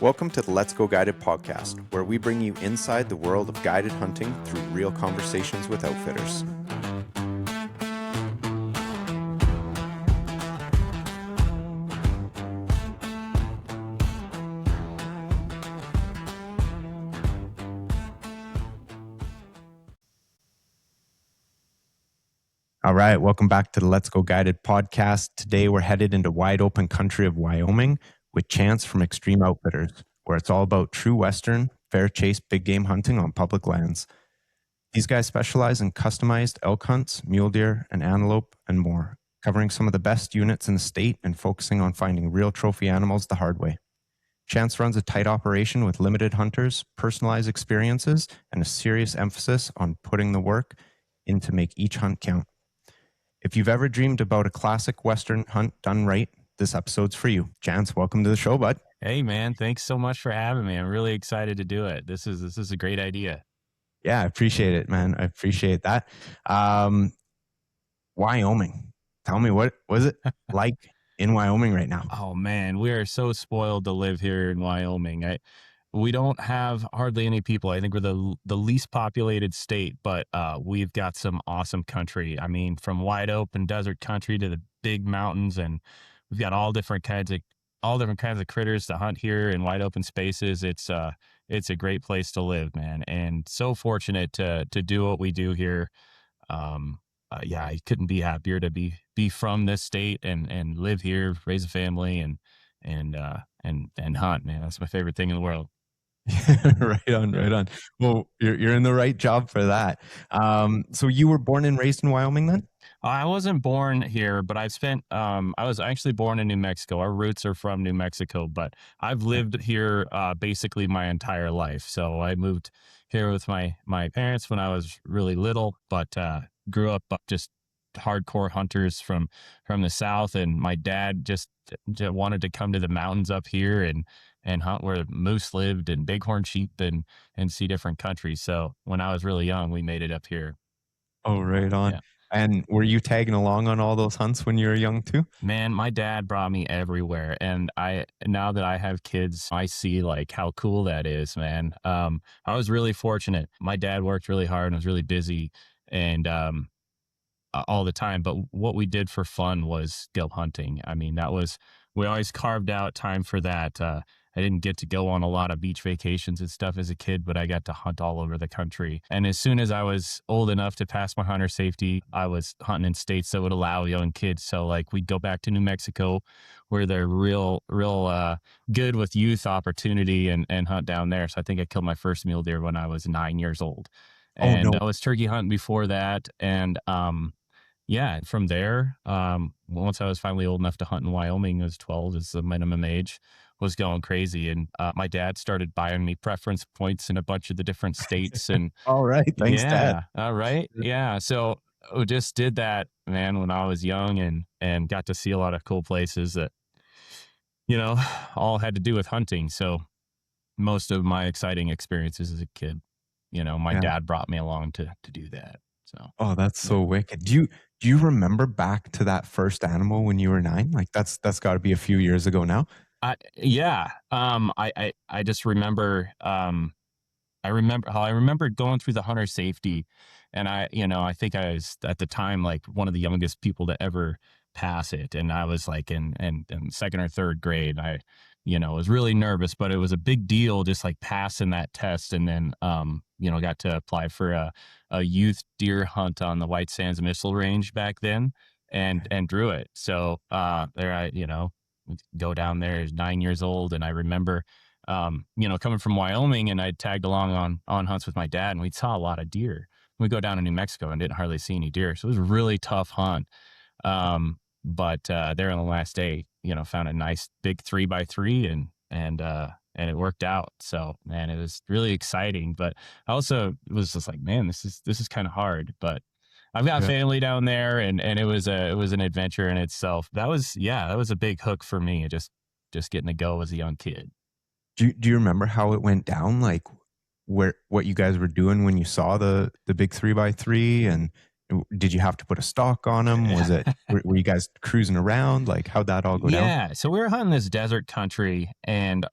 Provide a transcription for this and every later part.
Welcome to the Let's Go Guided podcast, where we bring you inside the world of guided hunting through real conversations with outfitters. All right, welcome back to the Let's Go Guided podcast. Today we're headed into wide open country of Wyoming with Chance from Extreme Outfitters, where it's all about true Western, fair chase, big game hunting on public lands. These guys specialize in customized elk hunts, mule deer, and antelope, and more, covering some of the best units in the state and focusing on finding real trophy animals the hard way. Chance runs a tight operation with limited hunters, personalized experiences, and a serious emphasis on putting the work in to make each hunt count. If you've ever dreamed about a classic Western hunt done right, this episode's for you. Chance, welcome to the show, bud. Hey, man. Thanks so much for having me. I'm really excited to do it. This is a great idea. Yeah, I appreciate it, man. I appreciate that. Wyoming. Tell me, what was it like in Wyoming right now? Oh, man. We are so spoiled to live here in Wyoming. We don't have hardly any people. I think we're the least populated state, but we've got some awesome country. I mean, from wide open desert country to the big mountains, and we've got all different kinds of critters to hunt here in wide open spaces. It's a great place to live, man, and so fortunate to do what we do here. I couldn't be happier to be from this state and live here, raise a family, and hunt, man. That's my favorite thing in the world. Right on. Well, you're in the right job for that. So you were born and raised in Wyoming then? I wasn't born here, but I was actually born in New Mexico. Our roots are from New Mexico, but I've lived here basically my entire life. So I moved here with my parents when I was really little, but grew up just hardcore hunters from the South. And my dad just wanted to come to the mountains up here and hunt where moose lived and bighorn sheep and see different countries. So when I was really young, we made it up here. Oh, right on. Yeah. And were you tagging along on all those hunts when you were young too? Man, my dad brought me everywhere. And now that I have kids, I see like how cool that is, man. I was really fortunate. My dad worked really hard and was really busy and all the time. But what we did for fun was go hunting. I mean, we always carved out time for that. I didn't get to go on a lot of beach vacations and stuff as a kid, but I got to hunt all over the country. And as soon as I was old enough to pass my hunter safety, I was hunting in states that would allow young kids. So like we'd go back to New Mexico where they're real good with youth opportunity and hunt down there. So I think I killed my first mule deer when I was 9 years old. And I was turkey hunting before that. And from there, once I was finally old enough to hunt in Wyoming, I was 12 is the minimum age, was going crazy. And my dad started buying me preference points in a bunch of the different states. And all right. Thanks, Dad. All right. Yeah. So we just did that, man, when I was young and got to see a lot of cool places that, all had to do with hunting. So most of my exciting experiences as a kid, my dad brought me along to do that. So. Oh, that's so wicked. Do you remember back to that first animal when you were 9? Like that's got to be a few years ago now. I just remember, I remember going through the hunter safety, and I think I was at the time like one of the youngest people to ever pass it. And I was like in second or third grade. I was really nervous, but it was a big deal just like passing that test. And then, got to apply for a youth deer hunt on the White Sands Missile Range back then and drew it. So, there go down there as 9 years old. And I remember, coming from Wyoming, and I tagged along on hunts with my dad, and we saw a lot of deer. We go down to New Mexico and didn't hardly see any deer. So it was a really tough hunt. But there on the last day, found a nice big 3x3 and it worked out. So, man, it was really exciting, but I also was just like, man, this is kind of hard, but I've got family down there, and it was an adventure in itself. That was a big hook for me, just getting to go as a young kid. Do you remember how it went down? Like what you guys were doing when you saw the big 3x3, and did you have to put a stalk on them? Was it, were you guys cruising around? Like how'd that all go down? Yeah. So we were hunting this desert country, and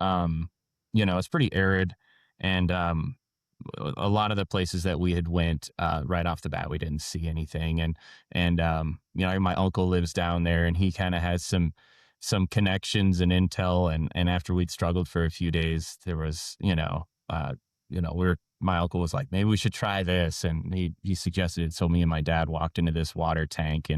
it's pretty arid. And a lot of the places that we had went, right off the bat, we didn't see anything. And my uncle lives down there, and he kind of has some connections and intel. And after we'd struggled for a few days, there was, my uncle was like, maybe we should try this. And he suggested it. So me and my dad walked into this water tank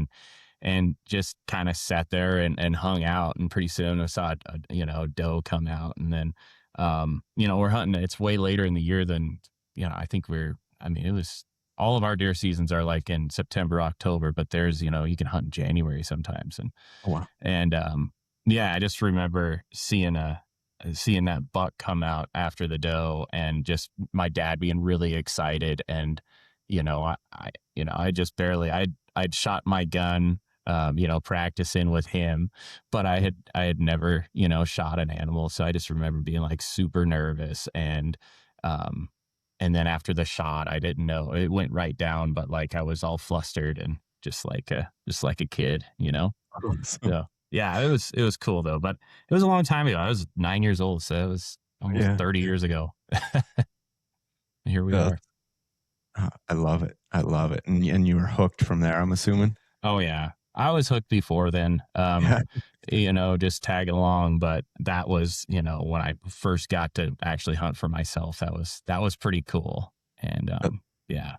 and just kind of sat there and hung out. And pretty soon I saw a doe come out. And then, we're hunting. It's way later in the year than, I think it was, all of our deer seasons are like in September, October, but there's, you can hunt in January sometimes. Oh, wow. And yeah, I just remember seeing that buck come out after the doe, and just my dad being really excited. And I just barely, I'd shot my gun, practicing with him, but I had never, shot an animal. So I just remember being like super nervous. And then after the shot, I didn't know it went right down, but like I was all flustered and just like a kid. Awesome. So yeah, it was cool though, but it was a long time ago. I was 9 years old, so it was almost Yeah. 30 years ago. Here we Uh, are. I love it. I love it. And you were hooked from there, I'm assuming. Oh yeah. I was hooked before then. Yeah. Just tagging along, but that was, when I first got to actually hunt for myself, that was pretty cool. And That, yeah.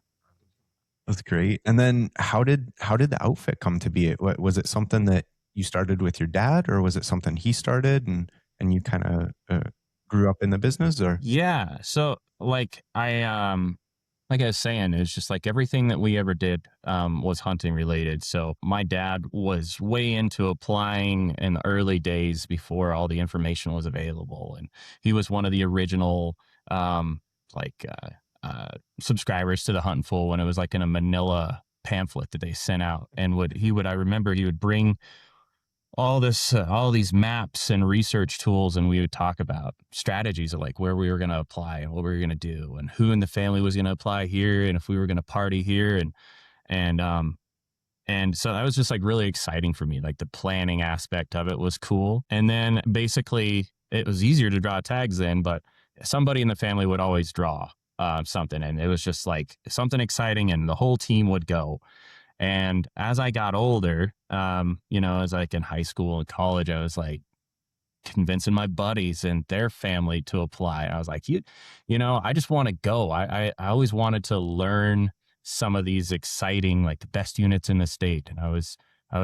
that's great. And then how did the outfit come to be? Was it something that you started with your dad, or was it something he started and you kind of grew up in the business, or? Yeah. So like I was saying, it's just like everything that we ever did was hunting related. So my dad was way into applying in the early days before all the information was available. And he was one of the original like subscribers to the Huntin' Fool when it was like in a manila pamphlet that they sent out. And I remember he would bring all these maps and research tools, and we would talk about strategies of like where we were going to apply and what we were going to do and who in the family was going to apply here and if we were going to party here. And so that was just like really exciting for me. Like the planning aspect of it was cool. And then basically it was easier to draw tags then, but somebody in the family would always draw something, and it was just like something exciting, and the whole team would go. And as I got older, as like in high school and college, I was like convincing my buddies and their family to apply. I was like, I just want to go. I always wanted to learn some of these exciting, like the best units in the state. And I was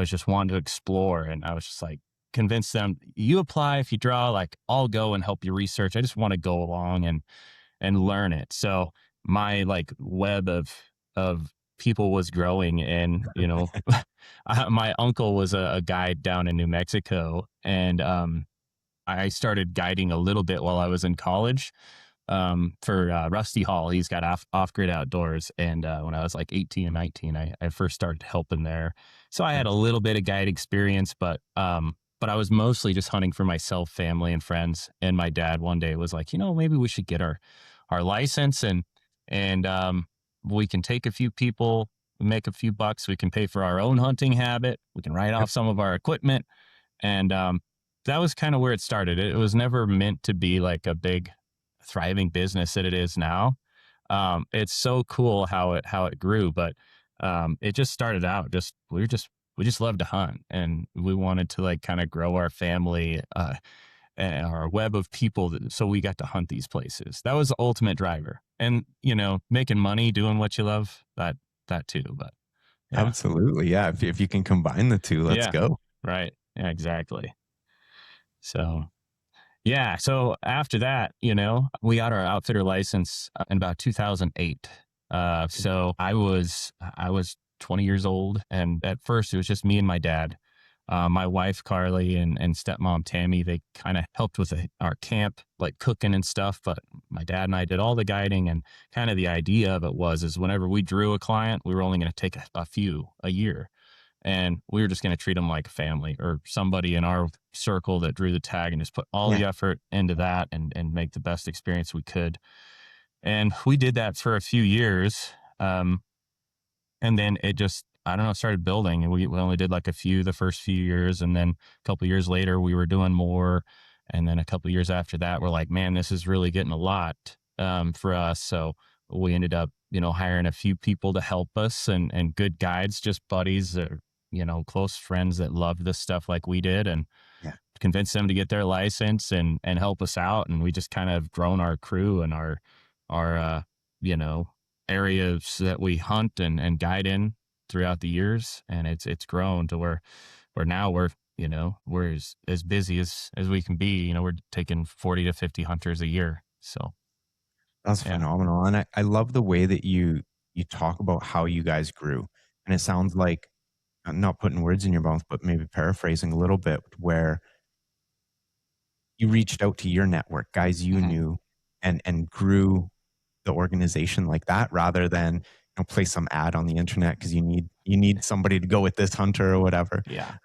just wanting to explore. And I was just like, convince them, you apply if you draw, like I'll go and help you research. I just want to go along and learn it. So my like web of people was growing. And my uncle was a guide down in New Mexico, and I started guiding a little bit while I was in college for Rusty Hall. He's got off grid outdoors, and when I was like 18 and 19, I first started helping there. So I had a little bit of guide experience, but I was mostly just hunting for myself, family, and friends. And my dad one day was like, maybe we should get our license, and we can take a few people, make a few bucks. We can pay for our own hunting habit. We can write Yep. off some of our equipment. And that was kind of where it started. It was never meant to be like a big thriving business that it is now. It's so cool how it grew, but it just started out we just loved to hunt, and we wanted to like kind of grow our family, and our web of people, so we got to hunt these places. That was the ultimate driver. And making money doing what you love, that too. But yeah. Absolutely. Yeah. If you can combine the two, let's Yeah. go. Right. Yeah, exactly. So yeah. So after that, we got our outfitter license in about 2008. So I was 20 years old, and at first it was just me and my dad. My wife Carly and stepmom Tammy, they kind of helped with our camp, like cooking and stuff. But my dad and I did all the guiding, and kind of the idea of it is whenever we drew a client, we were only going to take a few a year. And we were just going to treat them like family or somebody in our circle that drew the tag, and just put all Yeah. the effort into that and make the best experience we could. And we did that for a few years. And then it just, I don't know, started building. And we only did like a few the first few years. And then a couple of years later, we were doing more. And then a couple of years after that, we're like, man, this is really getting a lot for us. So we ended up, hiring a few people to help us, and good guides, just buddies or, close friends that loved this stuff like we did, and Yeah, convince them to get their license and help us out. And we just kind of grown our crew and our you know areas that we hunt and guide in throughout the years. And it's grown to where now we're as busy as we can be. We're taking 40 to 50 hunters a year. So that's yeah. phenomenal. And I love the way that you talk about how you guys grew. And it sounds like, not putting words in your mouth, but maybe paraphrasing a little bit, where you reached out to your network, guys you Mhm. knew, and grew the organization like that, rather than place some ad on the internet because you need somebody to go with this hunter or whatever. Yeah.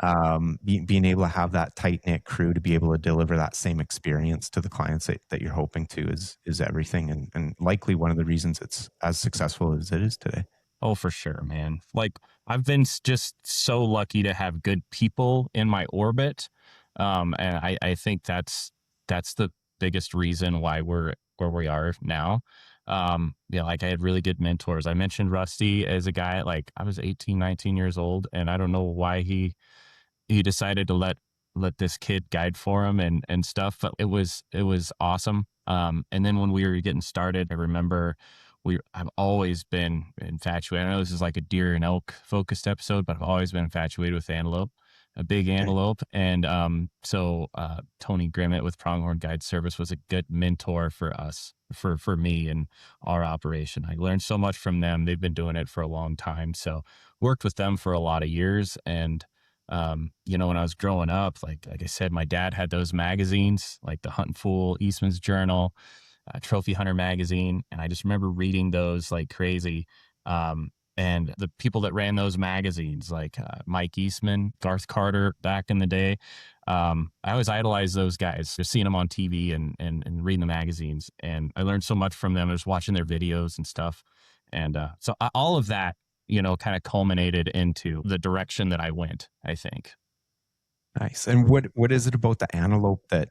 Being able to have that tight knit crew to be able to deliver that same experience to the clients that you're hoping to is everything, and likely one of the reasons it's as successful as it is today. Oh, for sure, man. Like, I've been just so lucky to have good people in my orbit. And I think that's the biggest reason why we're where we are now. Like, I had really good mentors. I mentioned Rusty as a guy, like I was 18, 19 years old, and I don't know why he decided to let this kid guide for him and stuff. But it was awesome. And then when we were getting started, I remember I've always been infatuated. I know this is like a deer and elk focused episode, but I've always been infatuated with antelope, a big Okay. antelope. And so Tony Grimmett with Pronghorn Guide Service was a good mentor for us, for me and our operation. I learned so much from them. They've been doing it for a long time. So worked with them for a lot of years. And when I was growing up, like I said, my dad had those magazines, like the Hunt and Fool, Eastman's Journal, Trophy Hunter magazine, and I just remember reading those like crazy. And the people that ran those magazines, like Mike Eastman, Garth Carter, back in the day, I always idolized those guys. Just seeing them on TV and reading the magazines, and I learned so much from them. I was watching their videos and stuff, and all of that, kind of culminated into the direction that I went, I think. Nice. And what is it about the antelope that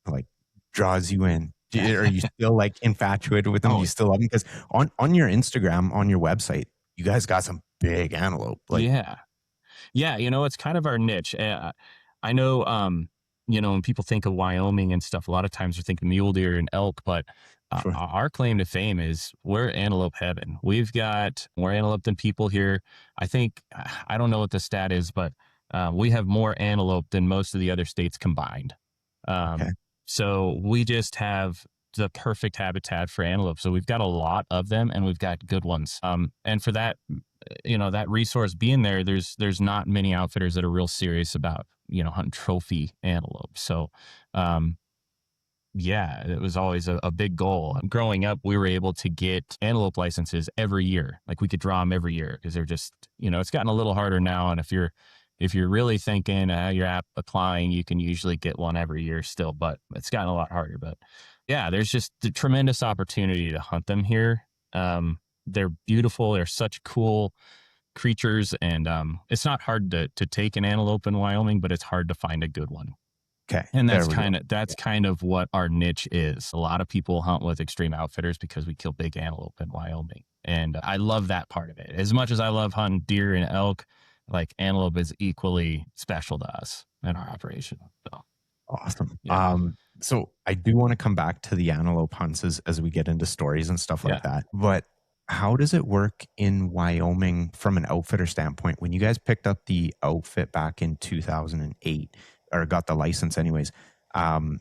like draws you in? Are you still like infatuated with them? Do Oh, you still love them? Because on your Instagram, on your website, you guys got some big antelope. Like, yeah. Yeah, it's kind of our niche. I know, when people think of Wyoming and stuff, a lot of times they're thinking mule deer and elk, but sure. our claim to fame is we're antelope heaven. We've got more antelope than people here. I think, I don't know what the stat is, but we have more antelope than most of the other states combined. Okay. Um, so we just have the perfect habitat for antelope. So we've got a lot of them, and we've got good ones. And for that, that resource being there, there's not many outfitters that are real serious about hunting trophy antelope. So um yeah, it was always a big goal. Growing up, we were able to get antelope licenses every year. Like, we could draw them every year because they're just, it's gotten a little harder now. And if you're really thinking you're applying, you can usually get one every year still, but it's gotten a lot harder. But yeah, there's just a tremendous opportunity to hunt them here. They're beautiful. They're such cool creatures, and it's not hard to take an antelope in Wyoming, but it's hard to find a good one. Okay. And There we go. that's Yeah. kind of what our niche is. A lot of people hunt with Extreme Outfitters because we kill big antelope in Wyoming. And I love that part of it. As much as I love hunting deer and elk, like, antelope is equally special to us in our operation. So Awesome. yeah. So I do want to come back to the antelope hunts as we get into stories and stuff like Yeah. that. But how does it work in Wyoming from an outfitter standpoint? When you guys picked up the outfit back in 2008, or got the license anyways, um,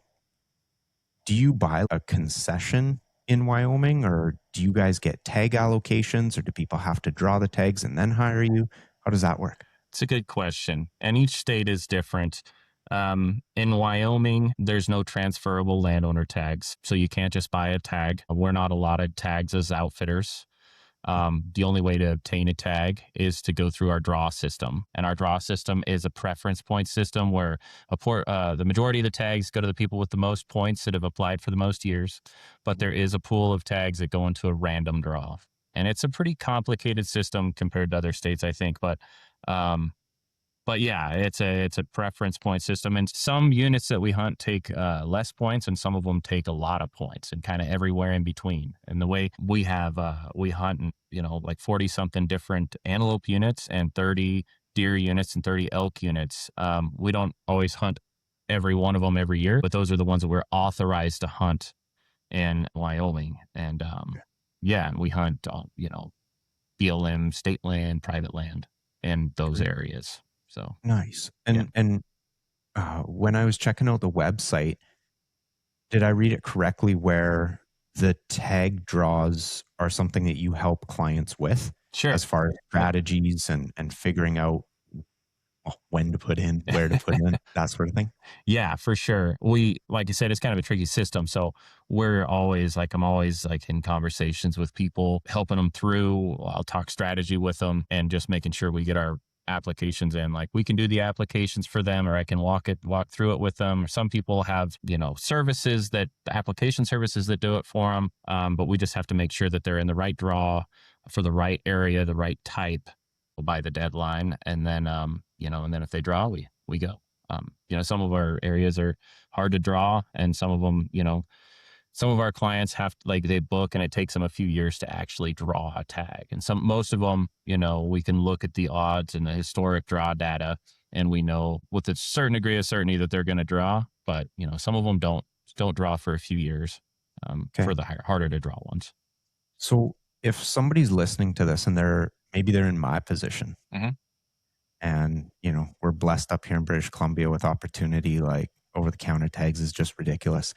do you buy a concession in Wyoming, or do you guys get tag allocations, or do people have to draw the tags and then hire you? How does that work? It's a good question. And each state is different. In Wyoming, there's no transferable landowner tags. So you can't just buy a tag. We're not allotted tags as outfitters. The only way to obtain a tag is to go through our draw system. And our draw system is a preference point system where the majority of the tags go to the people with the most points that have applied for the most years. But there is a pool of tags that go into a random draw. And it's a pretty complicated system compared to other states, I think. But But yeah, it's a preference point system, and some units that we hunt take less points, and some of them take a lot of points, and kind of everywhere in between. And the way we have we hunt, like 40 something different antelope units and 30 deer units and 30 elk units. We don't always hunt every one of them every year, but those are the ones that we're authorized to hunt in Wyoming. And yeah, we hunt, BLM, state land, private land in those Great. areas. So Nice. yeah, And when I was checking out the website, did I read it correctly where the tag draws are something that you help clients with sure. as far as Yep. strategies and figuring out when to put in, where to put in, that sort of thing? Yeah, for sure. Like I said, it's kind of a tricky system. So I'm always like in conversations with people, helping them through. I'll talk strategy with them and just making sure we get our applications in. Like we can do the applications for them, or I can walk through it with them. Some people have, application services that do it for them. But we just have to make sure that they're in the right draw for the right area, the right type by the deadline. And then, and then if they draw, we go. Some of our areas are hard to draw, and some of them, some of our clients have like they book and it takes them a few years to actually draw a tag. And most of them, we can look at the odds and the historic draw data, and we know with a certain degree of certainty that they're going to draw. But some of them don't draw for a few years, Okay. for the harder to draw ones. So if somebody's listening to this and maybe they're in my position, Mhm. and we're blessed up here in British Columbia with opportunity, like over the counter tags is just ridiculous.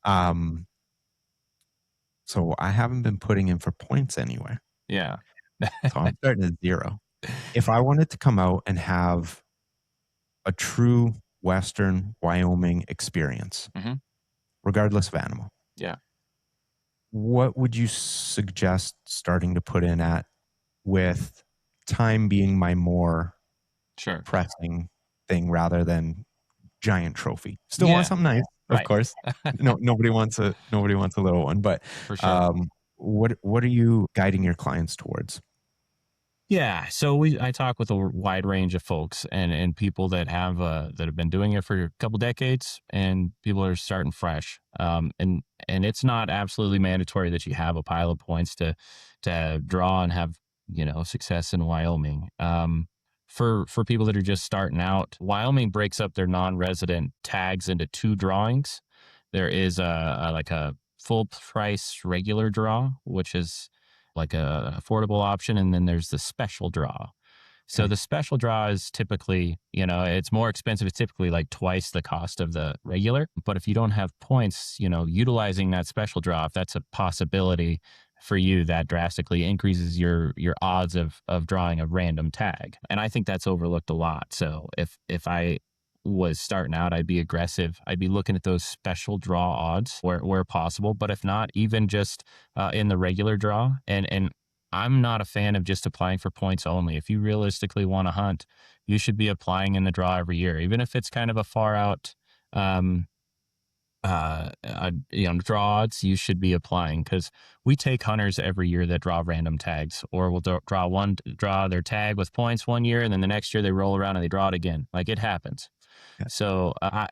Um, so I haven't been putting in for points anywhere. Yeah. So I'm starting at zero. If I wanted to come out and have a true Western Wyoming experience, Mhm. regardless of animal, Yeah. what would you suggest starting to put in at, with time being my more Sure. pressing thing rather than giant trophy? Still want Yeah. something nice, of Right. course. Nobody wants a little one, but For sure. um, what are you guiding your clients towards? Yeah, so I talk with a wide range of folks, and people that have been doing it for a couple decades, and people are starting fresh. And it's not absolutely mandatory that you have a pile of points to draw and have success in Wyoming. For people that are just starting out, Wyoming breaks up their non-resident tags into two drawings. There is like a full price regular draw, which is like a affordable option, and then there's the special draw. So Okay. the special draw is typically, it's more expensive. It's typically like twice the cost of the regular. But if you don't have points, utilizing that special draw, if that's a possibility for you, that drastically increases your odds of drawing a random tag. And I think that's overlooked a lot. So if I was starting out, I'd be aggressive. I'd be looking at those special draw odds where possible. But if not, even just in the regular draw. And I'm not a fan of just applying for points only. If you realistically want to hunt, you should be applying in the draw every year, even if it's kind of a far out um, draw odds. You should be applying, because we take hunters every year that draw random tags, or will draw their tag with points one year, and then the next year they roll around and they draw it again. Like, it happens. Yeah. So I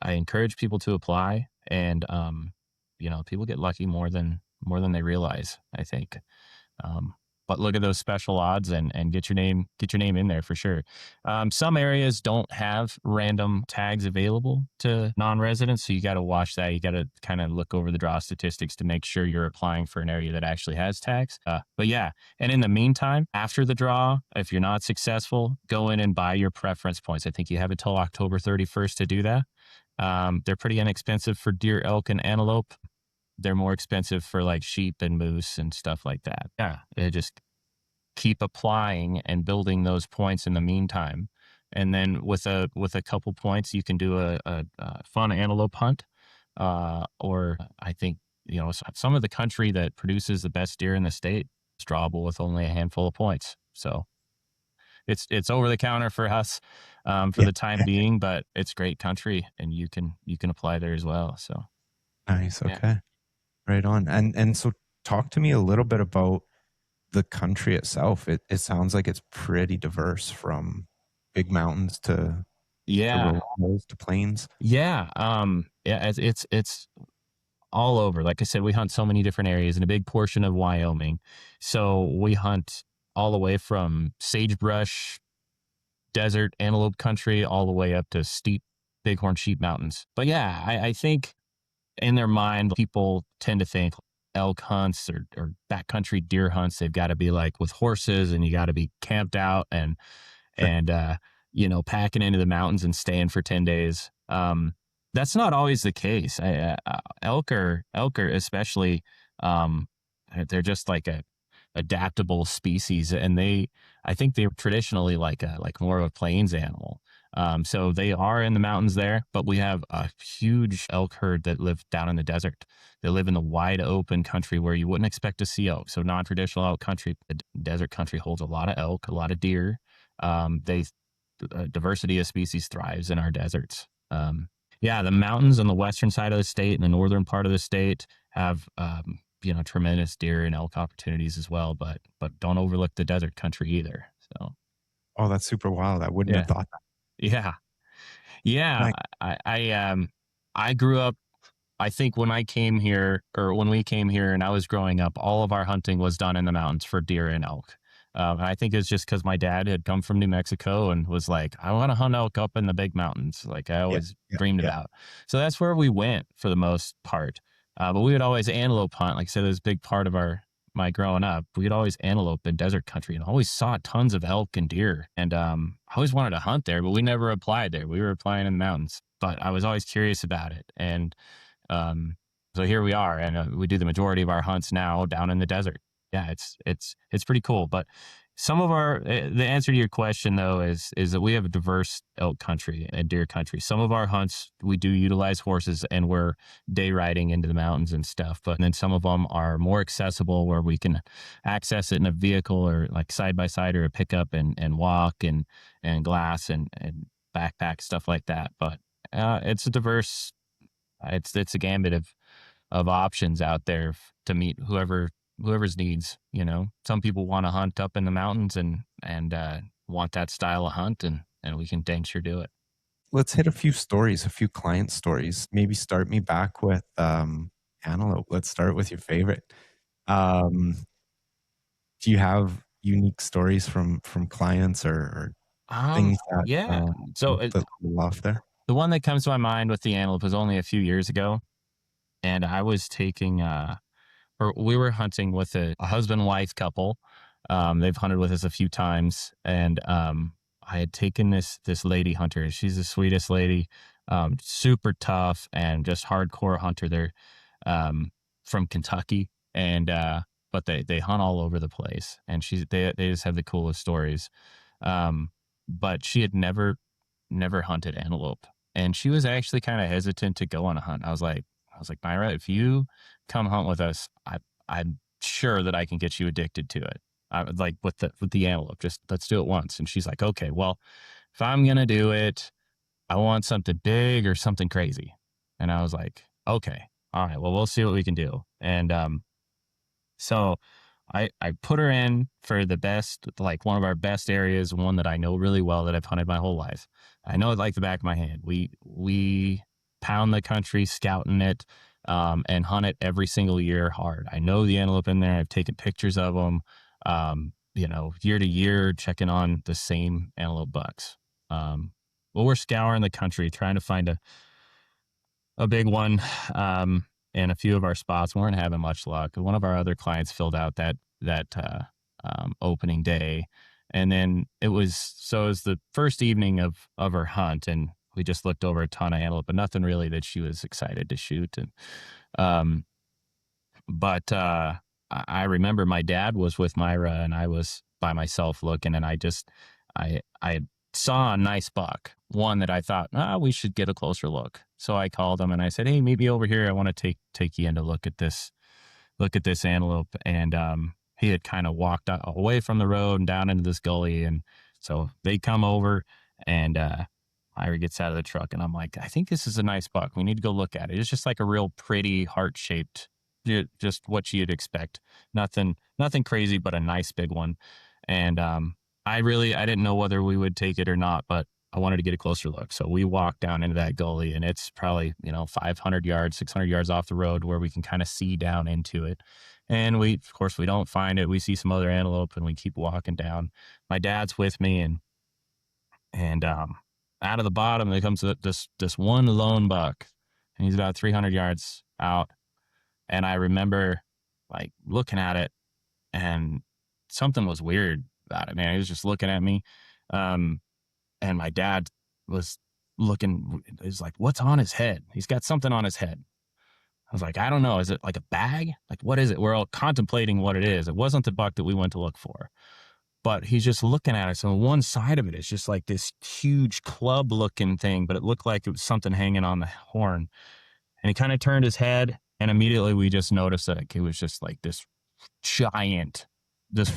encourage people to apply, and people get lucky more than they realize, I think. Um, but look at those special odds, and get your name in there for sure. Some areas don't have random tags available to non-residents, so you got to watch that. You got to kind of look over the draw statistics to make sure you're applying for an area that actually has tags. But yeah, and in the meantime, after the draw, if you're not successful, go in and buy your preference points. I think you have until October 31st to do that. They're pretty inexpensive for deer, elk, and antelope. They're more expensive for like sheep and moose and stuff like that. Yeah, they just keep applying and building those points in the meantime. And then with a couple points, you can do a fun antelope hunt. Or I think some of the country that produces the best deer in the state is drawable with only a handful of points. So it's over the counter for us, for Yeah. the time being, but it's great country, and you can apply there as well. So Nice. yeah. Okay. Right on. And so talk to me a little bit about the country itself. It sounds like it's pretty diverse from big mountains to Yeah. roll hills to plains? Yeah. Yeah, it's all over. Like I said, we hunt so many different areas in a big portion of Wyoming. So we hunt all the way from sagebrush, desert, antelope country, all the way up to steep bighorn sheep mountains. But yeah, I think in their mind, people tend to think elk hunts or backcountry deer hunts, they've got to be like with horses and you got to be camped out Sure. and packing into the mountains and staying for 10 days. That's not always the case. Elk are especially, um, they're just like a adaptable species, and I think they're traditionally like more of a plains animal. So they are in the mountains there, but we have a huge elk herd that live down in the desert. They live in the wide open country where you wouldn't expect to see elk. So non-traditional elk country, the desert country holds a lot of elk, a lot of deer. They Diversity of species thrives in our deserts. Yeah, the mountains on the western side of the state and the northern part of the state have tremendous deer and elk opportunities as well. But don't overlook the desert country either. So Oh, that's super wild. I wouldn't have yeah, thought that. yeah, yeah. Nice. I grew up. I think when I came here, or when we came here and I was growing up, all of our hunting was done in the mountains for deer and elk. And I think it's just because my dad had come from New Mexico and was like, I want to hunt elk up in the big mountains, like I Yeah, always yeah, dreamed yeah. about. So that's where we went for the most part. But we would always antelope hunt. Like I said, it was a big part of my growing up. We'd always antelope in desert country and always saw tons of elk and deer. And I always wanted to hunt there, but we never applied there. We were applying in the mountains. But I was always curious about it. And um, so here we are, and we do the majority of our hunts now down in the desert. Yeah, it's pretty cool. But some of the answer to your question though is that we have a diverse elk country and deer country. Some of our hunts we do utilize horses, and we're day riding into the mountains and stuff. But then some of them are more accessible, where we can access it in a vehicle or like side by side or a pickup and walk and glass and backpack stuff like that. But it's a diverse it's a gambit of options out there to meet whoever's needs. Some people want to hunt up in the mountains and want that style of hunt, and we can dang sure do it. Let's hit a few stories, a few client stories. Maybe start me back with antelope. Let's start with your favorite. Um, do you have unique stories from clients or things that Yeah. So that level off there? the one that comes to my mind with the antelope was only a few years ago, and I was taking or we were hunting with a husband and wife couple. They've hunted with us a few times, and I had taken this lady hunter. She's the sweetest lady, super tough and just hardcore hunter. They're from Kentucky, and but they hunt all over the place, and they just have the coolest stories. Um, but she had never hunted antelope, and she was actually kind of hesitant to go on a hunt. I was like, Myra, if you come hunt with us, I'm sure that I can get you addicted to it. I would like with the antelope, just let's do it once. And she's like, okay, well, if I'm gonna do it, I want something big or something crazy. And I was like, okay, all right, well, we'll see what we can do. And so I put her in for the best, like one of our best areas, one that I know really well that I've hunted my whole life. I know it like the back of my hand. We pound the country, scouting it, and hunt it every single year hard. I know the antelope in there. I've taken pictures of them, year to year, checking on the same antelope bucks. Well, we're scouring the country trying to find a big one, in a few of our spots. We weren't having much luck. One of our other clients filled out that opening day, and then it was the first evening of her hunt, and we just looked over a ton of antelope, but nothing really that she was excited to shoot. And um, but I remember my dad was with Myra, and I was by myself looking, and I saw a nice buck, one that I thought, we should get a closer look. So I called him and I said, hey, maybe over here, I want to take you in to look at this antelope. And he had kind of walked away from the road and down into this gully. And so they come over, and Myra gets out of the truck, and I'm like, I think this is a nice buck. We need to go look at it. It's just like a real pretty heart-shaped, just what you'd expect. Nothing crazy, but a nice big one. And I didn't know whether we would take it or not, but I wanted to get a closer look. So we walked down into that gully, and it's probably, 500 yards, 600 yards off the road where we can kind of see down into it. And of course, we don't find it. We see some other antelope and we keep walking down. My dad's with me, and out of the bottom, there comes this one lone buck, and he's about 300 yards out. And I remember like looking at it, and something was weird about it, man. He was just looking at me. Um, and my dad was looking, he's like, what's on his head? He's got something on his head. I was like, I don't know. Is it like a bag? Like, what is it? We're all contemplating what it is. It wasn't the buck that we went to look for, but he's just looking at us. And one side of it is just like this huge club looking thing, but it looked like it was something hanging on the horn. And he kind of turned his head, and immediately we just noticed that it was just like giant, this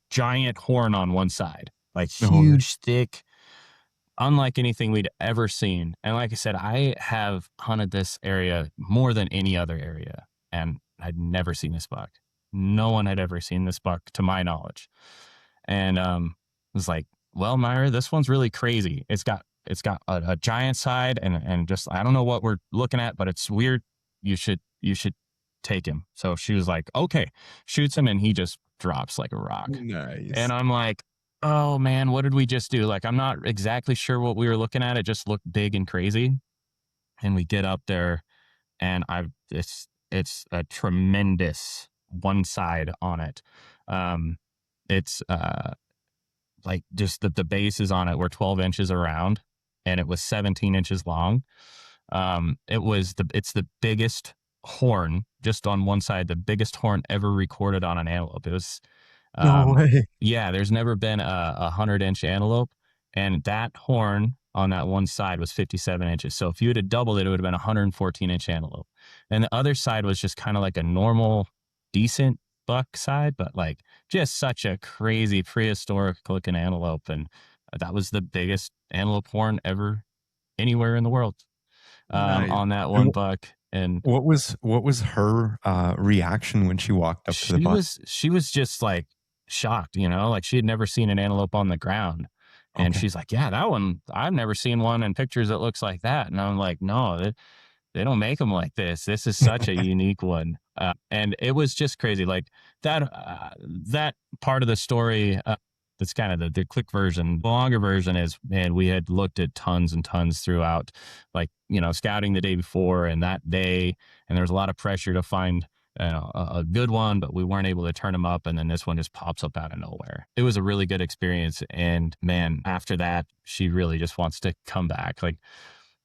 giant horn on one side, like No. huge, thick, unlike anything we'd ever seen. And like I said, I have hunted this area more than any other area, and I'd never seen this buck. No one had ever seen this buck, to my knowledge. And it was like, well, Myra, this one's really crazy. It's got a giant side, and just I don't know what we're looking at, but it's weird. You should take him. So she was like, okay, shoots him, and he just drops like a rock. Nice. And I'm like, oh man, what did we just do? Like, I'm not exactly sure what we were looking at. It just looked big and crazy. And we get up there, and it's a tremendous one side on it. It's like just the bases on it were 12 inches around, and it was 17 inches long. It's the biggest horn just on one side, the biggest horn ever recorded on an antelope. It was, No um, way. yeah, there's never been a 100-inch antelope, and that horn on that one side was 57 inches. So if you would have doubled it, it would have been a 114-inch antelope. And the other side was just kind of like a normal, decent buck side, but like just such a crazy prehistoric looking antelope. And that was the biggest antelope horn ever anywhere in the world, Nice. on that And one buck. And what was her reaction when she walked up to the buck? she was just like shocked, like she had never seen an antelope on the ground. And Okay. she's like, yeah, that one, I've never seen one in pictures that looks like that. And I'm like, no, they don't make them like this. This is such a unique one. And it was just crazy. Like that part of the story, that's kind of the quick version. The longer version is, man, we had looked at tons and tons throughout, like, scouting the day before and that day. And there was a lot of pressure to find a good one, but we weren't able to turn them up. And then this one just pops up out of nowhere. It was a really good experience. And man, after that, she really just wants to come back. Like,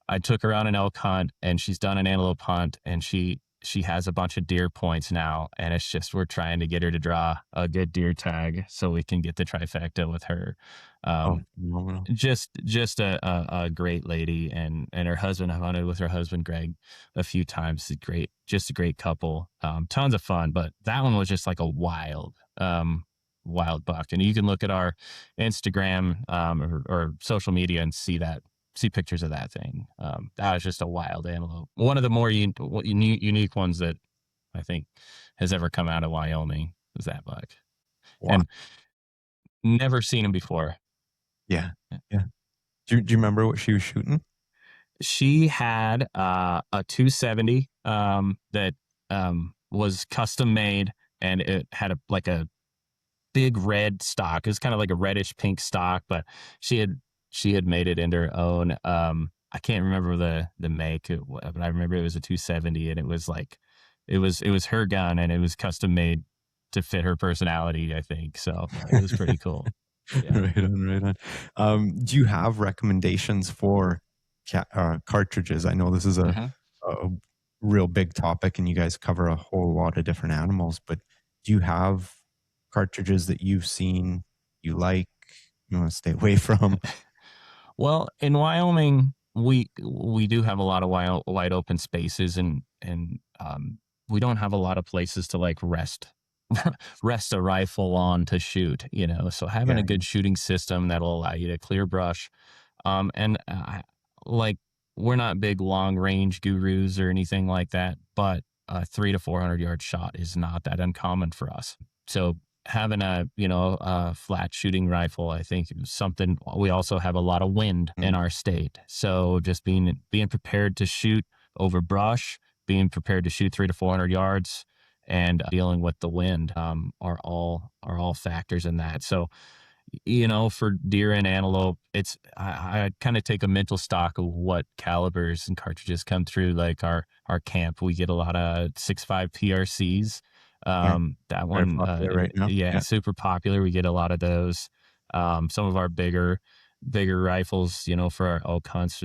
I took her on an elk hunt, and she's done an antelope hunt, and she has a bunch of deer points now, and it's just we're trying to get her to draw a good deer tag so we can get the trifecta with her. Oh, Um, phenomenal. just a great lady, and her husband. I've hunted with her husband Greg a few times. Just a great couple. Tons of fun, but that one was just like a wild buck. And you can look at our Instagram, or social media and see pictures of that thing. That was just a wild antelope. One of the more unique ones that I think has ever come out of Wyoming was that buck, Wow. and never seen him before. Yeah. Yeah. Do you remember what she was shooting? She had a 270 that was custom made, and it had a big red stock. It was kind of like a reddish pink stock, but she had made it into her own. I can't remember the make, but I remember it was a 270, and it was like it was her gun, and it was custom made to fit her personality, I think. So it was pretty cool. Yeah. Right on, right on. Do you have recommendations for cartridges? I know this is a, Mhm. a real big topic, and you guys cover a whole lot of different animals. But do you have cartridges that you've seen you like, you want to stay away from? Well, in Wyoming, we do have a lot of wide open spaces, and we don't have a lot of places to like rest a rifle on to shoot. So having Yeah, a good shooting system that'll allow you to clear brush, and like we're not big long range gurus or anything like that, but a 300 to 400 yard shot is not that uncommon for us. So having a, a flat shooting rifle, I think is something. We also have a lot of wind Mm, in our state, so just being prepared to shoot over brush, being prepared to shoot 300 to 400 yards, and dealing with the wind, are all factors in that. So, for deer and antelope, I kind of take a mental stock of what calibers and cartridges come through. Like our camp, we get a lot of 6.5 PRCs. okay. That Very one, popular right now. yeah, Yeah. super popular. We get a lot of those. Some of our bigger rifles, for our elk hunts,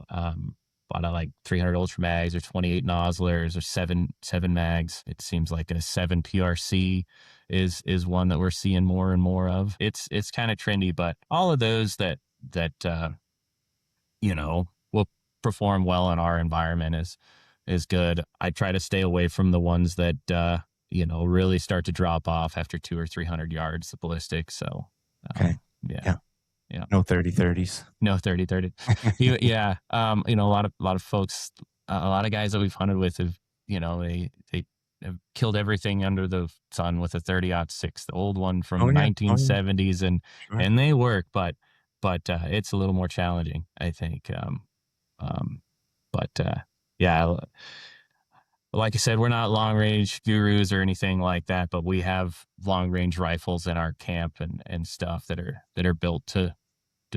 um, a lot of like 300 ultra mags or 28 nozzlers or seven mags. It seems like a 7 PRC is one that we're seeing more and more of. It's kind of trendy, but all of those that will perform well in our environment is good. I try to stay away from the ones that really start to drop off after 200 or 300 yards, the ballistic. So Okay. yeah, Yeah. yeah. No 30-30s. No, 30-30. Yeah. A lot of folks, a lot of guys that we've hunted with have, they have killed everything under the sun with a 30-06, the old one Oh, from yeah. Oh, yeah. 1970s, and Sure. and they work, but it's a little more challenging, I think. Um, but yeah, like I said, we're not long range gurus or anything like that, but we have long range rifles in our camp and stuff that are built to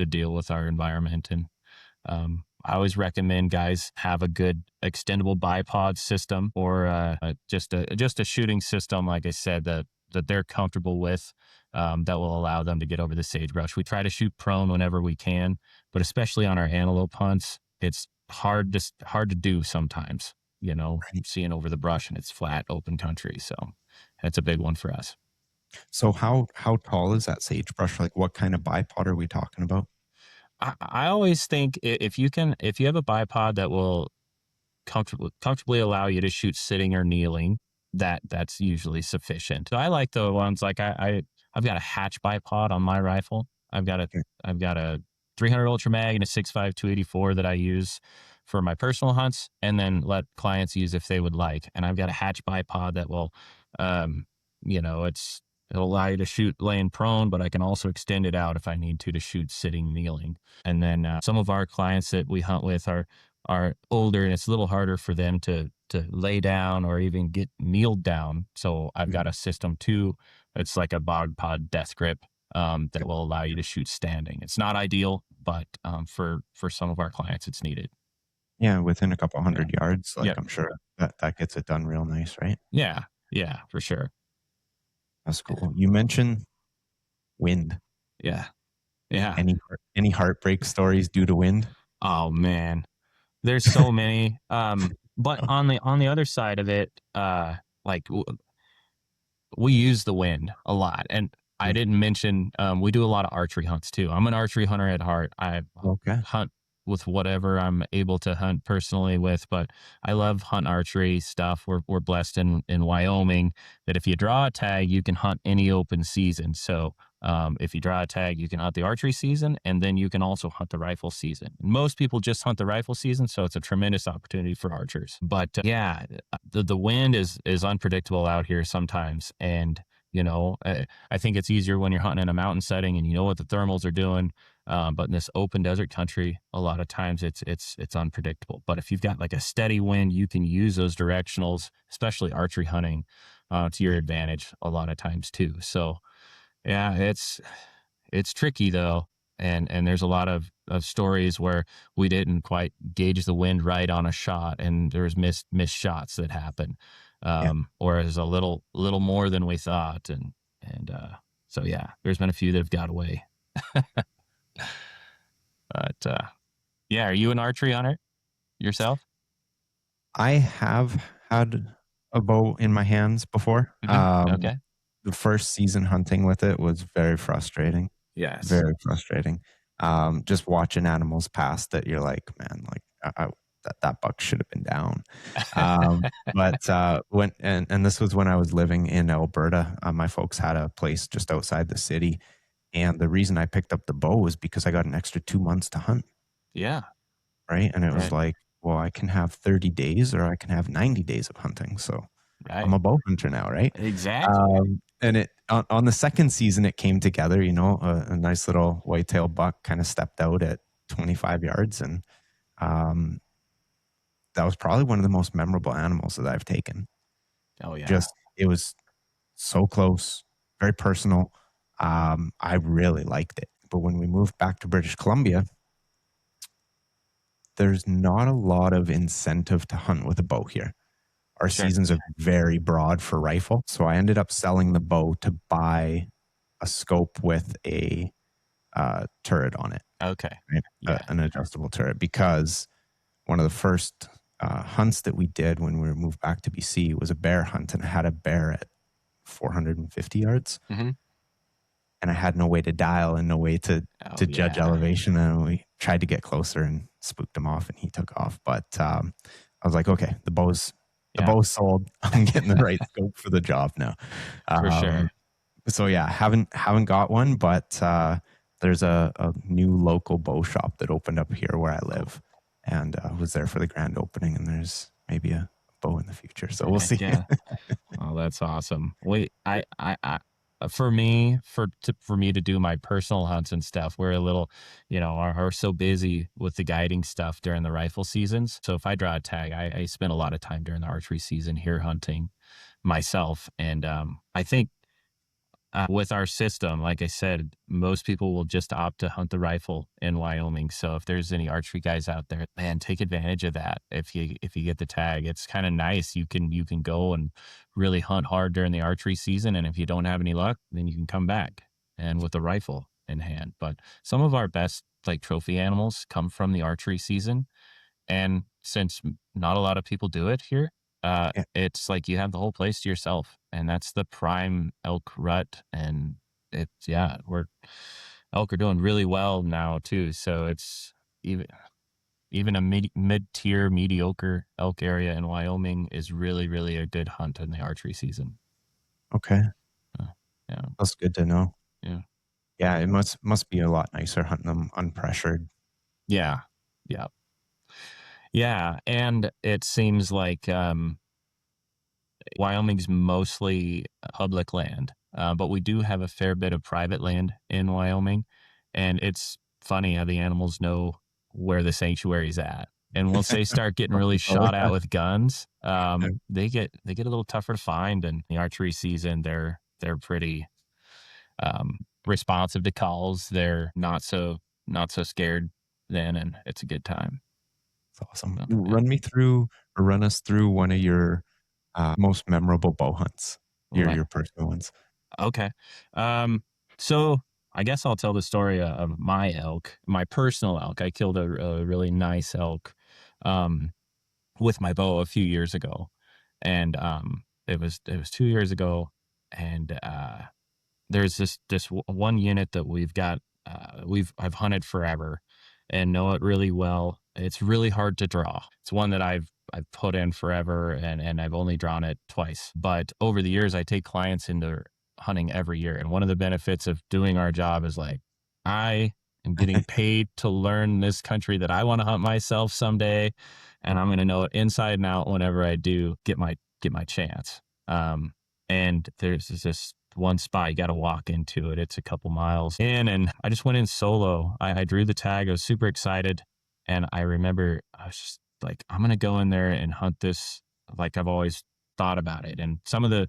deal with our environment. And I always recommend guys have a good extendable bipod system, or just a shooting system, like I said, that they're comfortable with, that will allow them to get over the sagebrush. We try to shoot prone whenever we can, but especially on our antelope hunts, it's hard to do sometimes. Right. Seeing over the brush and it's flat open country, so that's a big one for us. So how tall is that sagebrush? Like, what kind of bipod are we talking about? I always think if you have a bipod that will comfortably allow you to shoot sitting or kneeling, that's usually sufficient. So I like the ones like I've got a hatch bipod on my rifle. Okay. I've got a 300 ultra mag and a 6.5 284 that I use for my personal hunts, and then let clients use if they would like. And I've got a hatch bipod that will, um, it'll allow you to shoot laying prone, but I can also extend it out if I need to shoot sitting, kneeling. And then some of our clients that we hunt with are older, and it's a little harder for them to lay down or even get kneeled down. So I've Mhm. got a system too. It's like a bog pod death grip, that Yep. will allow you to shoot standing. It's not ideal, but for some of our clients, it's needed. Yeah, within a couple Yeah. hundred yards, like, Yep. I'm sure that gets it done real nice, right? Yeah. Yeah. For sure. That's cool. You mentioned wind. Yeah. Yeah. Any heartbreak stories due to wind? Oh man. There's so many. But on the other side of it, like we use the wind a lot. And I Mm, didn't mention, we do a lot of archery hunts too. I'm an archery hunter at heart. I okay. hunt with whatever I'm able to hunt personally with, but I love hunt archery stuff. We're blessed in Wyoming that if you draw a tag, you can hunt any open season. So if you draw a tag, you can hunt the archery season, and then you can also hunt the rifle season. And most people just hunt the rifle season, so it's a tremendous opportunity for archers. But yeah, the wind is unpredictable out here sometimes, and I think it's easier when you're hunting in a mountain setting and you know what the thermals are doing. But in this open desert country, a lot of times it's unpredictable. But if you've got like a steady wind, you can use those directionals, especially archery hunting, to your advantage a lot of times too. So yeah, it's tricky though. And there's a lot of stories where we didn't quite gauge the wind right on a shot, and there's missed shots that happen, Yeah. or is a little more than we thought. And so yeah, there's been a few that have got away. But yeah, are you an archery hunter yourself? I have had a bow in my hands before. Okay. The first season hunting with it was very frustrating, Yes. very frustrating. Just watching animals pass that you're like, "Man, like, that buck should have been down." But, when and this was when I was living in Alberta. My folks had a place just outside the city, and the reason I picked up the bow was because I got an extra 2 months to hunt, Yeah. right? And it was Right. like, well, I can have 30 days or I can have 90 days of hunting, so I'm Right. a bow hunter now, right? Exactly. And on the second season, it came together, a nice little whitetail buck kind of stepped out at 25 yards. And um, that was probably one of the most memorable animals that I've taken. Oh yeah. Just, it was so close, very personal. I really liked it. But when we moved back to British Columbia, there's not a lot of incentive to hunt with a bow here. Our Sure. seasons are very broad for rifle. So I ended up selling the bow to buy a scope with a turret on it. Okay. Right? Yeah. An adjustable turret, because one of the first hunts that we did when we moved back to BC was a bear hunt, and I had a bear at 450 yards. Mm-hmm. And I had no way to dial and no way to Oh judge yeah. elevation. And we tried to get closer and spooked him off, and he took off. But I was like, okay, the bow's sold. I'm getting the right scope for the job now. For sure. So yeah, haven't got one, but there's a new local bow shop that opened up here where I live, and was there for the grand opening. And there's maybe a bow in the future, so we'll see. Yeah. Oh, that's awesome. Wait, for me to do my personal hunts and stuff, we're a little, are so busy with the guiding stuff during the rifle seasons. So if I draw a tag, I spend a lot of time during the archery season here hunting myself. And I think with our system, like I said, most people will just opt to hunt the rifle in Wyoming. So if there's any archery guys out there, man, take advantage of that. If you get the tag, it's kind of nice. You can go and really hunt hard during the archery season, and if you don't have any luck, then you can come back and with a rifle in hand. But some of our best like trophy animals come from the archery season, and since not a lot of people do it here, Yeah. it's like you have the whole place to yourself, and that's the prime elk rut. And elk are doing really well now too. So it's even a mid-tier mediocre elk area in Wyoming is really, really a good hunt in the archery season. Okay, Yeah. that's good to know. Yeah. Yeah, it must be a lot nicer hunting them unpressured. Yeah. Yeah. Yeah. And it seems like, Wyoming's mostly public land, but we do have a fair bit of private land in Wyoming, and it's funny how the animals know where the sanctuary's at. And once they start getting really shot at with guns, they get a little tougher to find. And the archery season, they're pretty responsive to calls. They're not so scared then, and it's a good time. It's awesome. So, yeah. Run us through one of your most memorable bow hunts, Right. your personal ones. Okay. So I guess I'll tell the story of my elk, my personal elk. I killed a really nice elk with my bow a few years ago. And it was 2 years ago. And there's this one unit that we've got, I've hunted forever and know it really well. It's really hard to draw. It's one that I've put in forever, and I've only drawn it twice. But over the years, I take clients into hunting every year. And one of the benefits of doing our job is like, I am getting paid to learn this country that I want to hunt myself someday. And I'm going to know it inside and out whenever I do get my chance. And there's this one spot, you got to walk into it. It's a couple miles in, and I just went in solo. I drew the tag. I was super excited. And I remember I was just like, I'm going to go in there and hunt this like I've always thought about it. And some of the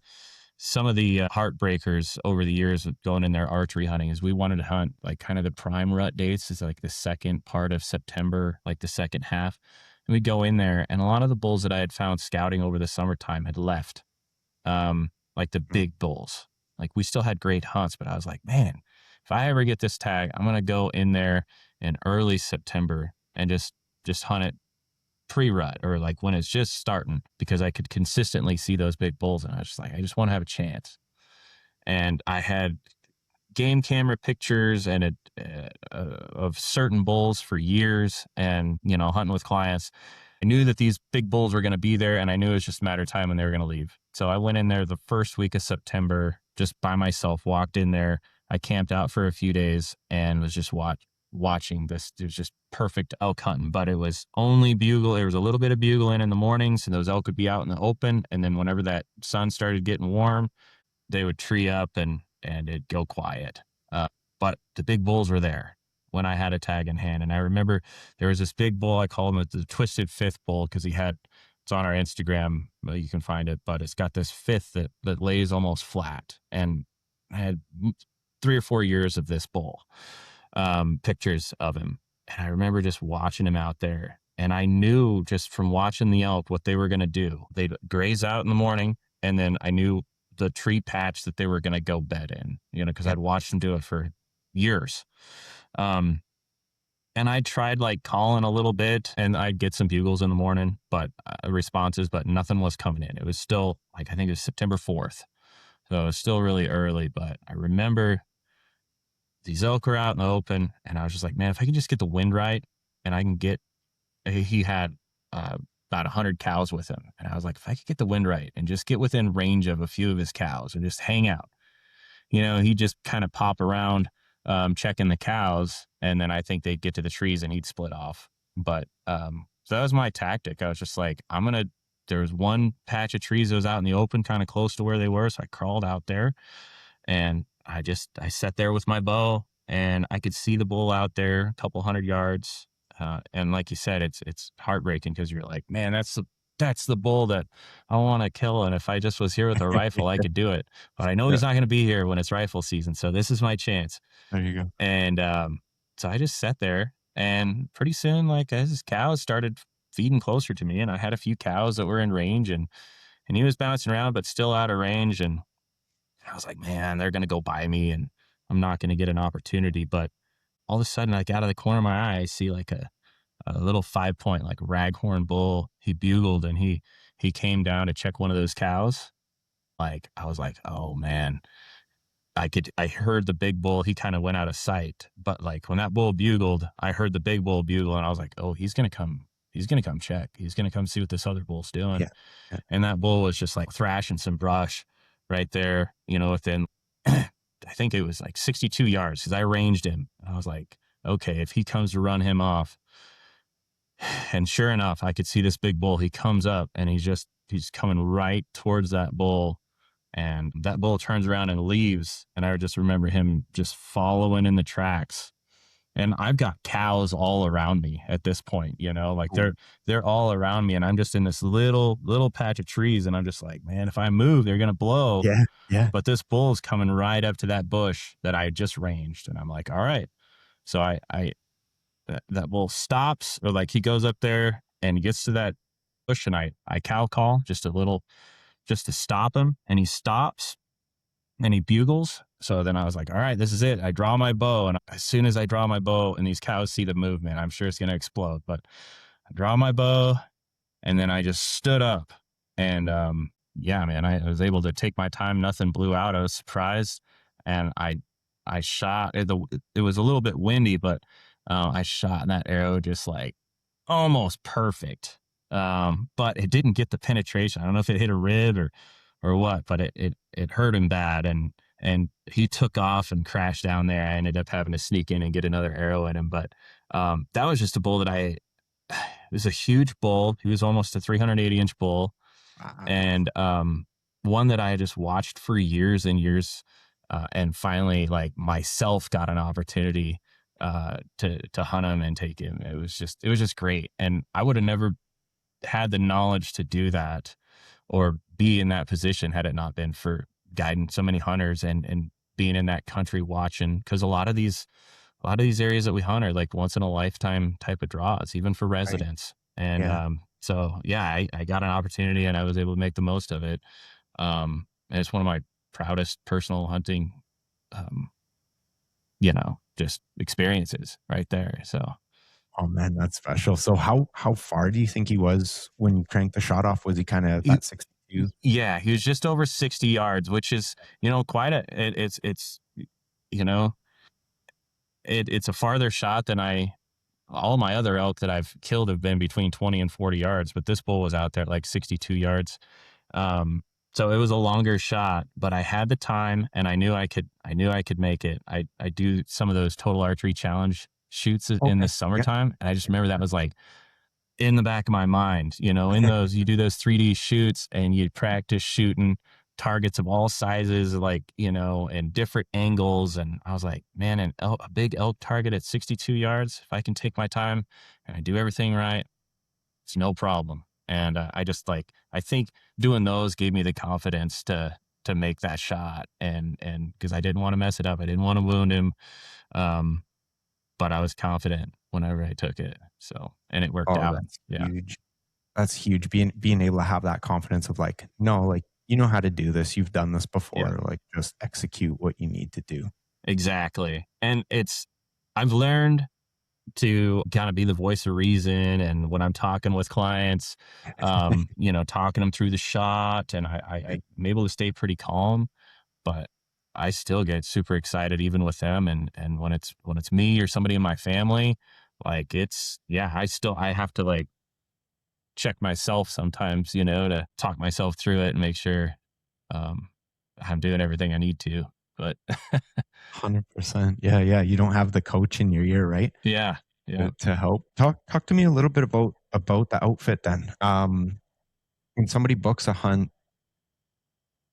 heartbreakers over the years of going in there archery hunting is we wanted to hunt like kind of the prime rut dates is like the second part of September, like the second half. And we'd go in there, and a lot of the bulls that I had found scouting over the summertime had left, like the big bulls. Like we still had great hunts, but I was like, man, if I ever get this tag, I'm going to go in there in early September and just hunt it pre-rut, or like when it's just starting, because I could consistently see those big bulls. And I was just like, I just want to have a chance. And I had game camera pictures and of certain bulls for years, and hunting with clients. I knew that these big bulls were going to be there, and I knew it was just a matter of time when they were going to leave. So I went in there the first week of September just by myself, walked in there. I camped out for a few days and was just watching this. It was just perfect elk hunting, but it was only bugle. There was a little bit of bugling in the mornings, and those elk would be out in the open. And then whenever that sun started getting warm, they would tree up, and and it'd go quiet. But the big bulls were there when I had a tag in hand. And I remember there was this big bull, I call him the twisted fifth bull, because it's on our Instagram, you can find it, but it's got this fifth that lays almost flat. And I had 3 or 4 years of this bull, pictures of him. And I remember just watching him out there. And I knew just from watching the elk what they were going to do. They'd graze out in the morning, and then I knew the tree patch that they were going to go bed in, because Yeah. I'd watched them do it for years. And I tried like calling a little bit, and I'd get some bugles in the morning, but responses, but nothing was coming in. It was still like, I think it was September 4th. So it was still really early, but I remember these elk were out in the open, and I was just like, man, if I can just get the wind right, and I can get, he had about 100 cows with him. And I was like, if I could get the wind right and just get within range of a few of his cows and just hang out, he'd just kind of pop around, checking the cows. And then I think they'd get to the trees and he'd split off. But so that was my tactic. I was just like, there was one patch of trees that was out in the open, kind of close to where they were. So I crawled out there, and I sat there with my bow, and I could see the bull out there a couple 100 yards. And like you said, it's heartbreaking, because you're like, man, that's the bull that I want to kill. And if I just was here with a rifle, I could do it. But I know Yeah. he's not going to be here when it's rifle season. So this is my chance. There you go. And so I just sat there, and pretty soon, like, as his cows started feeding closer to me, and I had a few cows that were in range, and he was bouncing around, but still out of range. And I was like, man, they're going to go by me, and I'm not going to get an opportunity. But all of a sudden, like, out of the corner of my eye, I see like a little 5-point, like, raghorn bull. He bugled, and he came down to check one of those cows. Like, I was like, oh man, I heard the big bull. He kind of went out of sight, but like when that bull bugled, I heard the big bull bugle, and I was like, oh, he's going to come. He's going to come check. He's going to come see what this other bull's doing. Yeah. Yeah. And that bull was just like thrashing some brush right there, within, I think it was like 62 yards, because I ranged him. I was like, okay, if he comes to run him off. And sure enough, I could see this big bull. He comes up, and he's coming right towards that bull. And that bull turns around and leaves. And I just remember him just following in the tracks. And I've got cows all around me at this point, like Cool. they're all around me, and I'm just in this little patch of trees, and I'm just like, man, if I move, they're gonna blow. Yeah. Yeah. But this bull's coming right up to that bush that I just ranged, and I'm like, all right. So that bull stops, or like he goes up there and he gets to that bush, and I cow call just a little, just to stop him, and he stops and he bugles. So then I was like, all right, this is it. I draw my bow, and as soon as I draw my bow and these cows see the movement, I'm sure it's going to explode. But I draw my bow, and then I just stood up, and yeah, man, I was able to take my time. Nothing blew out. I was surprised, and I shot. It was a little bit windy, but I shot, and that arrow just like almost perfect. But it didn't get the penetration. I don't know if it hit a rib or what, but it hurt him bad, and he took off and crashed down there. I ended up having to sneak in and get another arrow in him. But that was just a bull that it was a huge bull. He was almost a 380-inch bull, Wow. and one that I had just watched for years and years, and finally, like, myself got an opportunity to hunt him and take him. It was just great, and I would have never had the knowledge to do that or be in that position had it not been for guiding so many hunters and being in that country watching. Because a lot of these areas that we hunt are like once in a lifetime type of draws, even for Right. residents. And Yeah. so yeah, I got an opportunity, and I was able to make the most of it. And it's one of my proudest personal hunting, um, just experiences right there. So Oh man, that's special. So how far do you think he was when you cranked the shot off? Was he kind of that 62? yeah, he was just over 60 yards, which is, quite it's, you know, it's a farther shot than all my other elk that I've killed have been between 20 and 40 yards, but this bull was out there at like 62 yards. So it was a longer shot, but I had the time, and I knew I could make it. I do some of those total archery challenge shoots in the Okay. Yeah. summertime. And I just remember that was like in the back of my mind, in those, you do those 3D shoots and you practice shooting targets of all sizes, like, and different angles. And I was like, man, a big elk target at 62 yards, if I can take my time and I do everything right, it's no problem. And I think doing those gave me the confidence to make that shot. And because I didn't want to mess it up, I didn't want to wound him. Um, but I was confident whenever I took it. So, and it worked Oh, out. that's Yeah. huge. That's huge. Being able to have that confidence of like, no, like, you know how to do this. You've done this Yeah. before. Like, just execute what you need to do. Exactly. And I've learned to kind of be the voice of reason. And when I'm talking with clients, talking them through the shot, and I'm able to stay pretty calm, but I still get super excited even with them. And when it's me or somebody in my family, like I have to like check myself sometimes, to talk myself through it and make sure, um, I'm doing everything I need to. But 100%. Yeah, yeah. You don't have the coach in your ear, right? yeah, yeah, To help. Talk to me a little bit about the outfit then. When somebody books a hunt,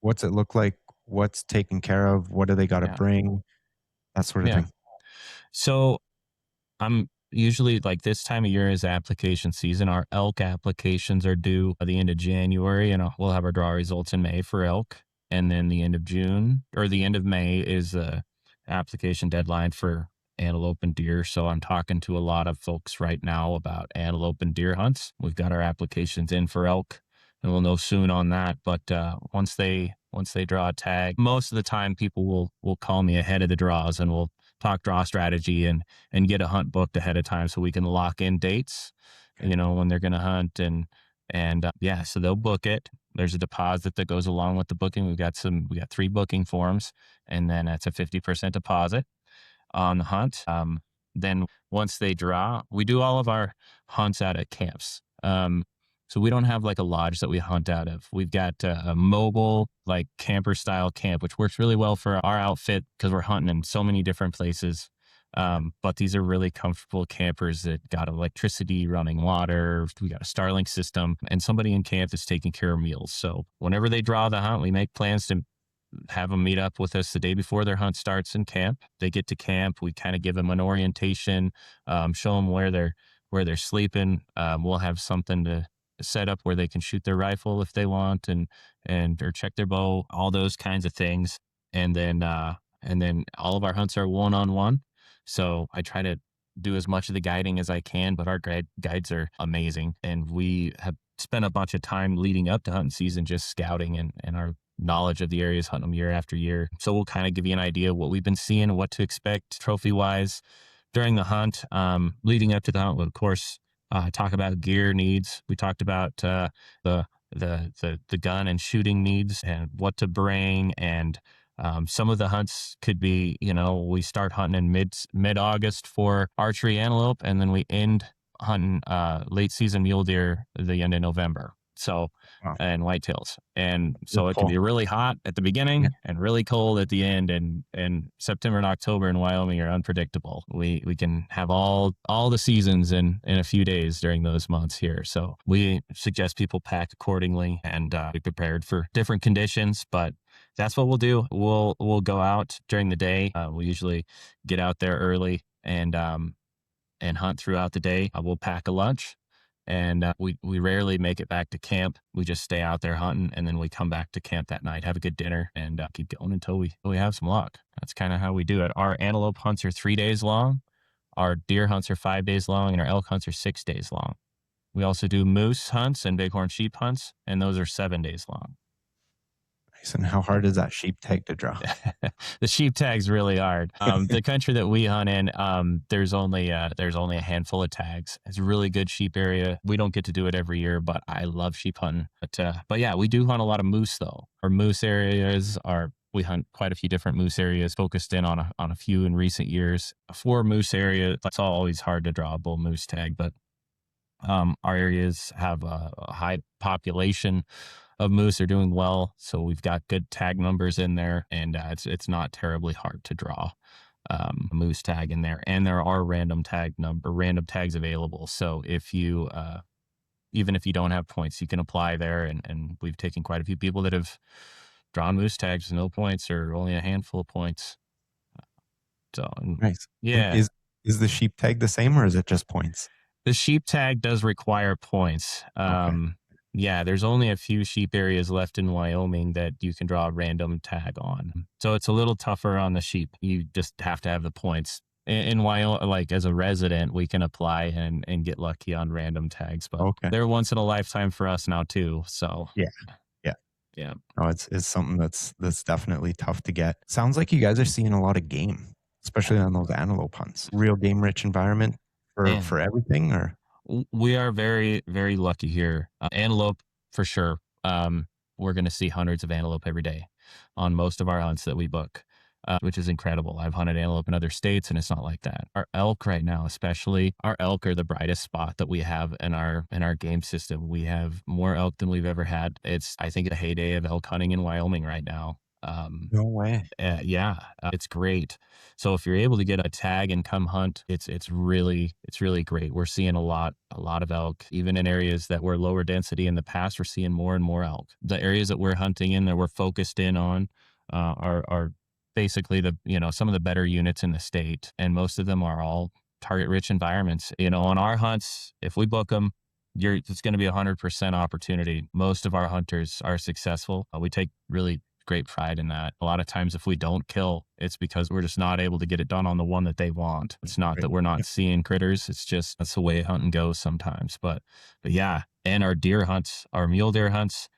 what's it look like? What's taken care of? What do they got to yeah, bring? That sort of yeah. thing. So I'm usually like this time of year is application season. Our elk applications are due at the end of January, and we'll have our draw results in May for elk. And then the end of June or the end of May is the application deadline for antelope and deer. So I'm talking to a lot of folks right now about antelope and deer hunts. We've got our applications in for elk, and we'll know soon on that. But once they draw a tag, most of the time people will call me ahead of the draws, and we'll talk draw strategy and get a hunt booked ahead of time so we can lock in dates, Okay. when they're going to hunt. And so they'll book it. There's a deposit that goes along with the booking. We got 3 booking forms, and then that's a 50% deposit on the hunt. Then once they draw, we do all of our hunts out at camps. So we don't have like a lodge that we hunt out of. We've got a mobile, like camper style camp, which works really well for our outfit because we're hunting in so many different places. But these are really comfortable campers that got electricity, running water. We got a Starlink system, and somebody in camp is taking care of meals. So whenever they draw the hunt, we make plans to have them meet up with us the day before their hunt starts in camp. They get to camp. We kind of give them an orientation, show them where they're sleeping. We'll have something to set up where they can shoot their rifle if they want, and or check their bow, all those kinds of things. And then all of our hunts are one-on-one. So I try to do as much of the guiding as I can, but our guides are amazing, and we have spent a bunch of time leading up to hunting season just scouting, and our knowledge of the areas, hunting them year after year. So we'll kind of give you an idea of what we've been seeing and what to expect trophy wise during the hunt. Leading up to the hunt, we'll of course talk about gear needs. We talked about the gun and shooting needs and what to bring. And some of the hunts could be, we start hunting in mid August for archery antelope, and then we end hunting late season mule deer the end of November. So Wow. and whitetails. And Good so it can pull. be really hot at the Yeah. beginning and really cold at the end. And September and October in Wyoming are unpredictable. We can have all the seasons in a few days during those months here. So we suggest people pack accordingly and be prepared for different conditions. But that's what we'll do. We'll go out during the day. We usually get out there early and hunt throughout the day. We'll pack a lunch, and we rarely make it back to camp. We just stay out there hunting, and then we come back to camp that night, have a good dinner, and keep going until we have some luck. That's kind of how we do it. Our antelope hunts are 3 days long. Our deer hunts are 5 days long, and our elk hunts are 6 days long. We also do moose hunts and bighorn sheep hunts, and those are 7 days long. Nice. And how hard is that sheep tag to draw? The sheep tag's really hard. The country that we hunt in, there's only a handful of tags. It's a really good sheep area. We don't get to do it every year, but I love sheep hunting. But yeah, we do hunt a lot of moose though. Our moose areas are. We hunt quite a few different moose areas, focused in on a few in recent years. For moose area, it's always hard to draw a bull moose tag, but our areas have a high population of moose. Are doing well, so we've got good tag numbers in there, and it's not terribly hard to draw a moose tag in there. And there are random tags available. So if you even if you don't have points, you can apply there. And we've taken quite a few people that have drawn moose tags, no points or only a handful of points. So, Nice. And yeah. is the sheep tag the same or is it just points? The sheep tag does require points. Okay. Yeah, there's only a few sheep areas left in Wyoming that you can draw a random tag on. So it's a little tougher on the sheep. You just have to have the points. In Wyoming, like as a resident, we can apply and get lucky on random tags, but Okay. they're once in a lifetime for us now too. So Yeah. Yeah. yeah. No, it's something that's definitely tough to get. Sounds like you guys are seeing a lot of game, especially on those antelope hunts. Real game rich environment Man, for everything or we are very, very lucky here. Antelope for sure. We're going to see hundreds of antelope every day on most of our hunts that we book, which is incredible. I've hunted antelope in other states, and it's not like that. Our elk right now, especially, our elk are the brightest spot that we have in our game system. We have more elk than we've ever had. It's I think a heyday of elk hunting in Wyoming right now. no way. Yeah, it's great. So if you're able to get a tag and come hunt, it's really great. We're seeing a lot of elk, even in areas that were lower density in the past. We're seeing more and more elk. The areas that we're hunting in, that we're focused in on, are basically some of the better units in the state, and most of them are all target rich environments. On our hunts, if we book them, it's going to be 100% opportunity. Most of our hunters are successful. We take really great pride in that. A lot of times, if we don't kill, it's because we're just not able to get it done on the one that they want. It's not Right. that we're Yeah. not seeing critters. It's just that's the way hunting goes sometimes. But yeah, and our deer hunts, our mule deer hunts,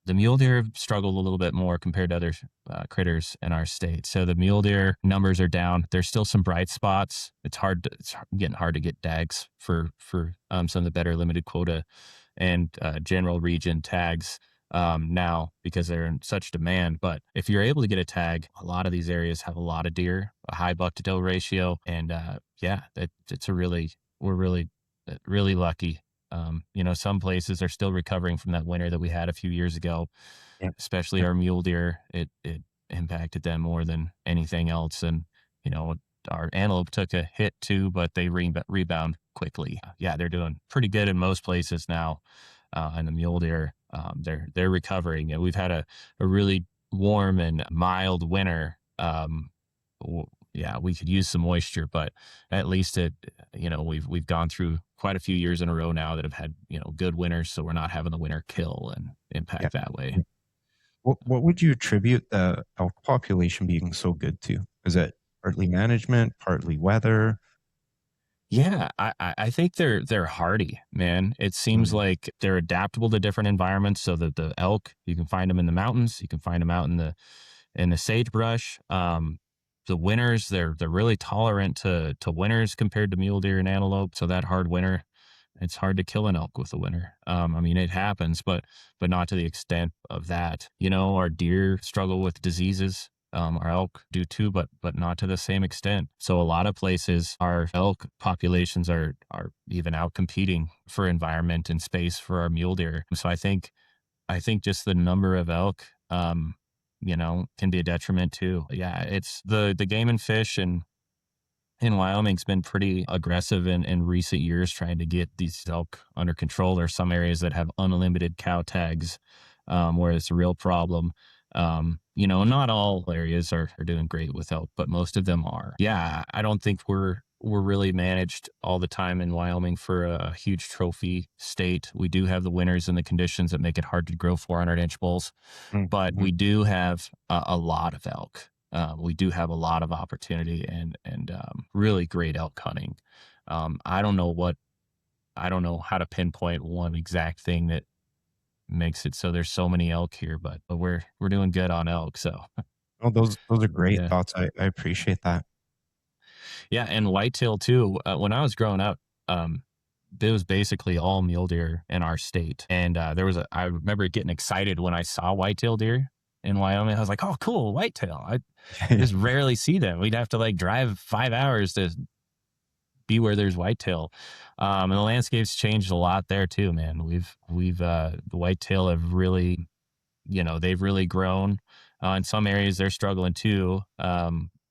the mule deer struggle a little bit more compared to other critters in our state. So the mule deer numbers are down. There's still some bright spots. It's getting hard to get tags for some of the better limited quota and general region tags now because they're in such demand. But if you're able to get a tag, a lot of these areas have a lot of deer, a high buck to doe ratio, and yeah, we're really lucky. Some places are still recovering from that winter that we had a few years ago, Yeah. especially Yeah. our mule deer. It impacted them more than anything else, and you know our antelope took a hit too, but they rebound quickly. Yeah, they're doing pretty good in most places now, and the mule deer, they're recovering. And we've had a really warm and mild winter. Yeah, we could use some moisture, but at least we've gone through quite a few years in a row now that have had good winters, so we're not having the winter kill and Yeah. impact that way. Yeah. What would you attribute the elk population being so good to? Is it partly management, partly weather? Yeah, I think they're hardy, man. It seems Mm. like they're adaptable to different environments. So that the elk, you can find them in the mountains, you can find them out in the sagebrush. The winters, they're really tolerant to winters compared to mule deer and antelope. So that hard winter, it's hard to kill an elk with the winter. I mean, it happens, but not to the extent of that. Our deer struggle with diseases. Our elk do too, but not to the same extent. So a lot of places, our elk populations are even out competing for environment and space for our mule deer. So I think just the number of elk, can be a detriment too. Yeah, it's the game and fish and in Wyoming's been pretty aggressive in recent years trying to get these elk under control. There are some areas that have unlimited cow tags, where it's a real problem. Not all areas are doing great with elk, but most of them are. Yeah, I don't think we're really managed all the time in Wyoming for a huge trophy state. We do have the winters and the conditions that make it hard to grow 400-inch bulls, but Mhm. we do have a lot of elk. We do have a lot of opportunity and really great elk hunting. I don't know how to pinpoint one exact thing that makes it so there's so many elk here, but we're doing good on elk. So Oh, those are great yeah, thoughts. I appreciate that. yeah, and whitetail too. When I was growing up, it was basically all mule deer in our state, and I remember getting excited when I saw whitetail deer in Wyoming. I was like, oh, cool, whitetail. I just rarely see them. We'd have to like drive 5 hours to be where there's whitetail. And the landscape's changed a lot there too, man. The whitetail have really, they've really grown. In some areas they're struggling too,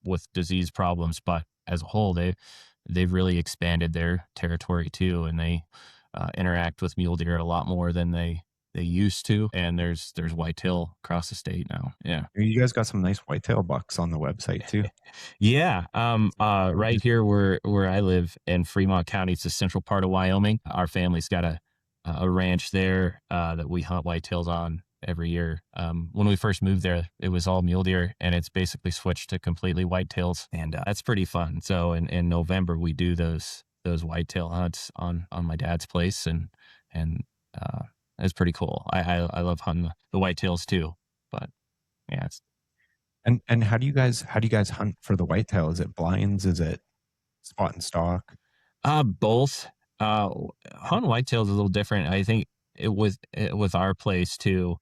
with disease problems, but as a whole, they've really expanded their territory too. And they interact with mule deer a lot more than they they used to, and there's whitetail across the state now. Yeah. You guys got some nice whitetail bucks on the website too. Yeah. Mhm. Right here where I live in Fremont County, it's the central part of Wyoming. Our family's got a ranch there that we hunt whitetails on every year. When we first moved there, it was all mule deer, and it's basically switched to completely whitetails, and that's pretty fun. So in November we do those whitetail hunts on my dad's place, and uh, it's pretty cool. I love hunting the whitetails too, but yeah, it's And how do you guys hunt for the whitetail? Is it blinds? Is it spot and stalk? Both. Hunting whitetails is a little different. I think with our place too.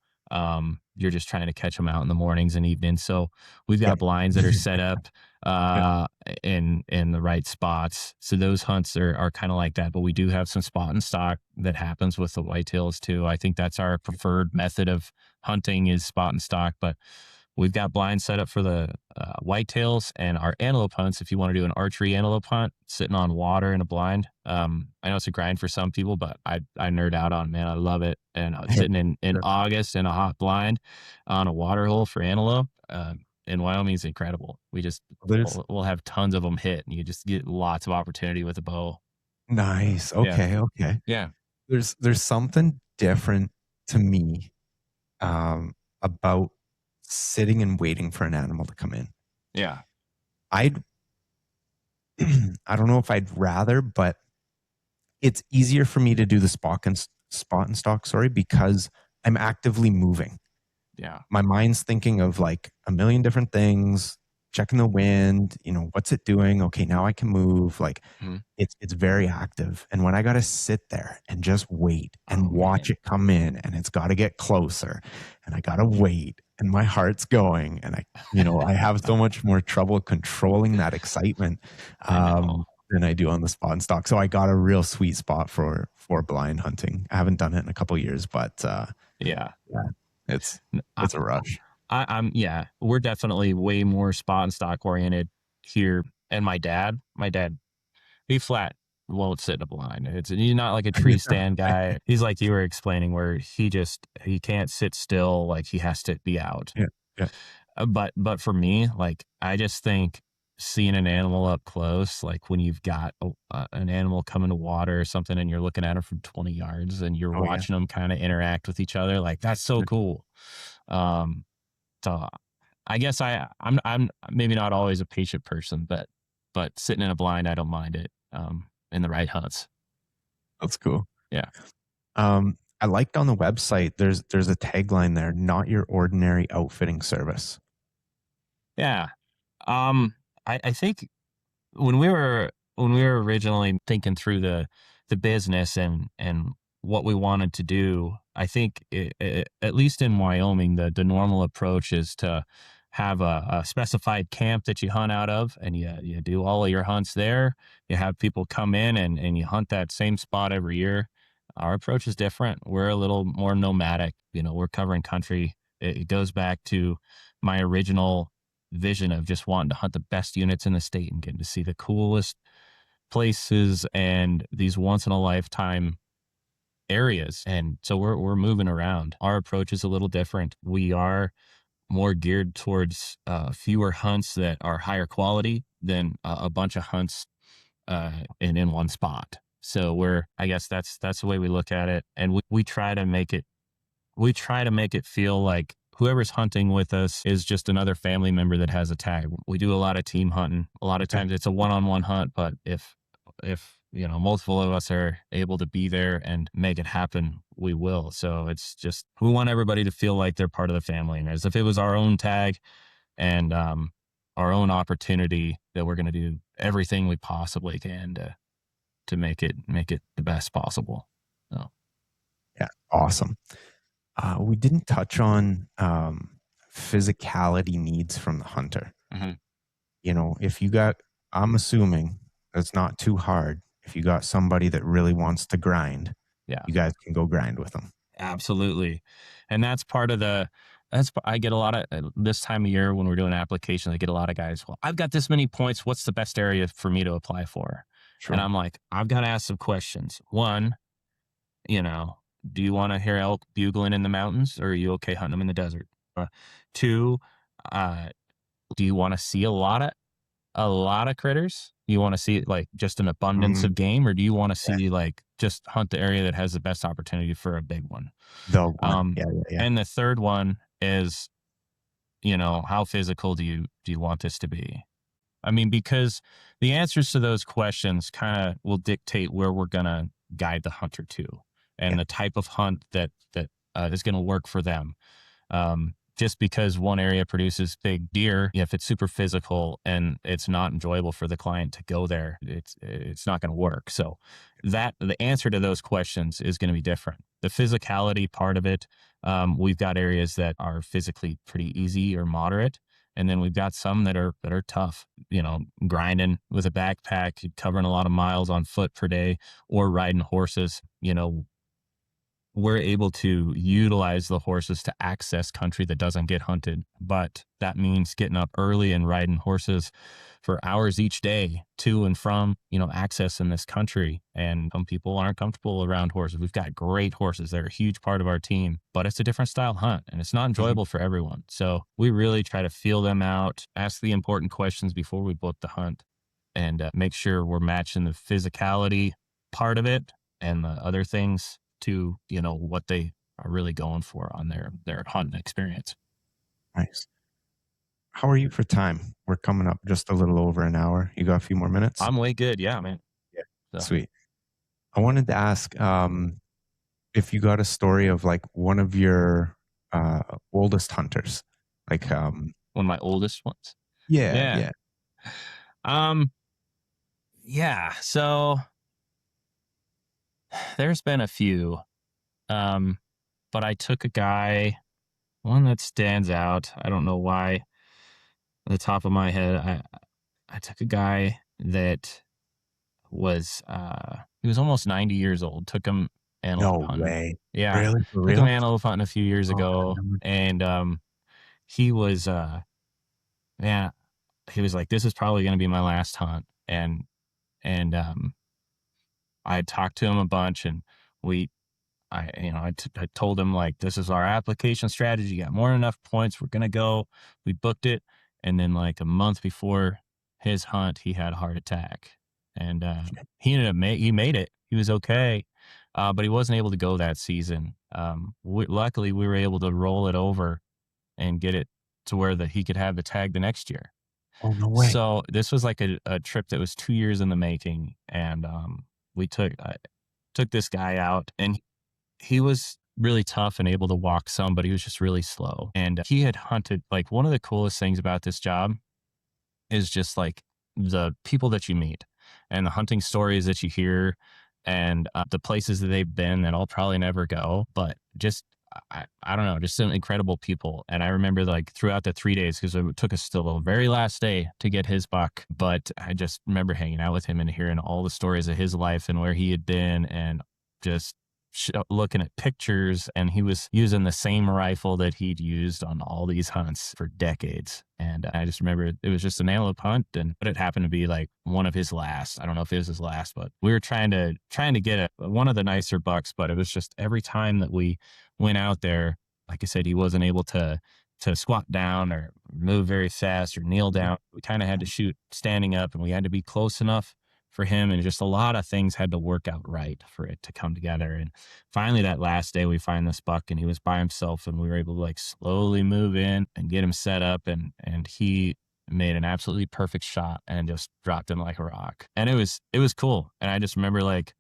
You're just trying to catch them out in the mornings and evenings. So we've Yeah. got blinds that are set up Yeah. in the right spots. So those hunts are kind of like that. But we do have some spot and stock that happens with the whitetails too. I think that's our preferred method of hunting is spot and stock. But we've got blinds set up for the whitetails and our antelope hunts. If you want to do an archery antelope hunt, sitting on water in a blind, I know it's a grind for some people, but I nerd out on it, man. I love it. And sitting in Sure. August in a hot blind on a water hole for antelope in Wyoming is incredible. We just There's we'll have tons of them hit, and you just get lots of opportunity with a bow. nice. Yeah, Okay, okay. yeah, There's something different to me, about sitting and waiting for an animal to come in. yeah, I'd I don't know if I'd rather, but it's easier for me to do the spot and stalk, sorry, because I'm actively moving. yeah. My mind's thinking of like a million different things, checking the wind, what's it doing? Okay, now I can move. Like Mhm. it's very active. And when I got to sit there and just wait and Oh watch man, it come in and it's got to get closer and I got to wait and my heart's going and I have so much more trouble controlling that excitement I know. than I do on the spot and stock. So I got a real sweet spot for blind hunting. I haven't done it in a couple years, but Yeah. yeah, it's I, it's a rush. I'm yeah, we're definitely way more spot and stock oriented here. And my dad, he flat won't sit in a blind. He's not like a tree stand guy. He's like you were explaining, where he can't sit still. Like he has to be out. Yeah, yeah, But for me, like I just think seeing an animal up close, like when you've got an animal coming to water or something, and you're looking at them from 20 yards, and you're oh yeah, watching them kind of interact with each other, like that's so sure. cool. Um, so I guess I'm maybe not always a patient person, but sitting in a blind, I don't mind it. In the right hunts. That's cool. Yeah. I liked on the website, there's a tagline there, not your ordinary outfitting service. Yeah. Um, I think when we were originally thinking through the business and what we wanted to do, I think at least in Wyoming, the normal approach is to have a specified camp that you hunt out of, and you do all of your hunts there. You have people come in and you hunt that same spot every year. Our approach is different. We're a little more nomadic. We're covering country. It goes back to my original vision of just wanting to hunt the best units in the state and getting to see the coolest places and these once in a lifetime areas. And so we're moving around. Our approach is a little different. We are more geared towards fewer hunts that are higher quality than a bunch of hunts in one spot. So I guess that's the way we look at it. And we try to make it feel like whoever's hunting with us is just another family member that has a tag. We do a lot of team hunting. A lot of Okay. times it's a one-on-one hunt, but if multiple of us are able to be there and make it happen, we will. So it's just we want everybody to feel like they're part of the family, and as if it was our own tag and our own opportunity, that we're going to do everything we possibly can to make it the best possible. So Yeah, awesome. We didn't touch on physicality needs from the hunter. mhm. If you got, I'm assuming it's not too hard. If you got somebody that really wants to grind, Yeah. you guys can go grind with them. Absolutely. And that's part of I get a lot of this time of year when we're doing applications, I get a lot of guys, well, I've got this many points. What's the best area for me to apply for? And Sure. I'm like, I've got to ask some questions. One, you know, do you want to hear elk bugling in the mountains, or are you okay hunting them in the desert? Two, uh, do you want to see a lot of critters? You want to see like just an abundance Mm, of game, or do you want to yeah. see like just hunt the area that has the best opportunity for a big one? The one. Um, Yeah, yeah, yeah. and the third one is, how physical do you want this to be? I mean, because the answers to those questions kind of will dictate where we're gonna guide the hunter to, Yeah. and the type of hunt that is gonna work for them. Just because one area produces big deer, if it's super physical and it's not enjoyable for the client to go there, it's not going to work. So that the answer to those questions is going to be different. The physicality part of it, we've got areas that are physically pretty easy or moderate, and then we've got some that are tough. Grinding with a backpack, covering a lot of miles on foot per day, or riding horses. We're able to utilize the horses to access country that doesn't get hunted. But that means getting up early and riding horses for hours each day to and from, accessing this country. And some people aren't comfortable around horses. We've got great horses. They're a huge part of our team, but it's a different style hunt and it's not Mhm. enjoyable for everyone. So we really try to feel them out, ask the important questions before we book the hunt, and make sure we're matching the physicality part of it and the other things to what they are really going for on their hunting experience. Nice. How are you for time? We're coming up just a little over an hour. You got a few more minutes? I'm way good, yeah, man. Yeah. So Sweet. I wanted to ask, if you got a story of like one of your oldest hunters. Like, one of my oldest ones. yeah, Yeah. yeah. um yeah, so there's been a few, um but I took a guy, one that stands out. I don't know why, at the top of my head, I took a guy that he was almost 90 years old. Took him antelope No hunting. way. Yeah. Really? For Took him real? antelope hunting a few years Oh, ago. man. And he was yeah, he was like, this is probably gonna be my last hunt. And I had talked to him a bunch, and we I told him like, this is our application strategy. You got more than enough points. We're gonna go. We booked it, and then like a month before his hunt, he had a heart attack, and he ended up he made it. He was okay, but he wasn't able to go that season. Luckily, we were able to roll it over and get it to where that he could have the tag the next year. Oh, no way. So this was like a trip that was 2 years in the making, and we took this guy out, and he was really tough and able to walk some, but he was just really slow. And he had hunted, like, one of the coolest things about this job is just like the people that you meet and the hunting stories that you hear, and the places that they've been that I'll probably never go, but just I don't know, just some incredible people. And I remember like throughout the 3 days, because it took us till the very last day to get his buck, but I just remember hanging out with him and hearing all the stories of his life and where he had been, and just looking at pictures, and he was using the same rifle that he'd used on all these hunts for decades. And I just remember it was just an antelope hunt, but it happened to be like one of his last. I don't know if it was his last, but we were trying to get one of the nicer bucks. But it was just every time that we went out there, like I said, he wasn't able to squat down or move very fast or kneel down. We kind of had to shoot standing up, and we had to be close enough for him, and just a lot of things had to work out right for it to come together. And finally, that last day, we find this buck, and he was by himself, and we were able to like slowly move in and get him set up, and he made an absolutely perfect shot and just dropped him like a rock. And it was cool. And I just remember like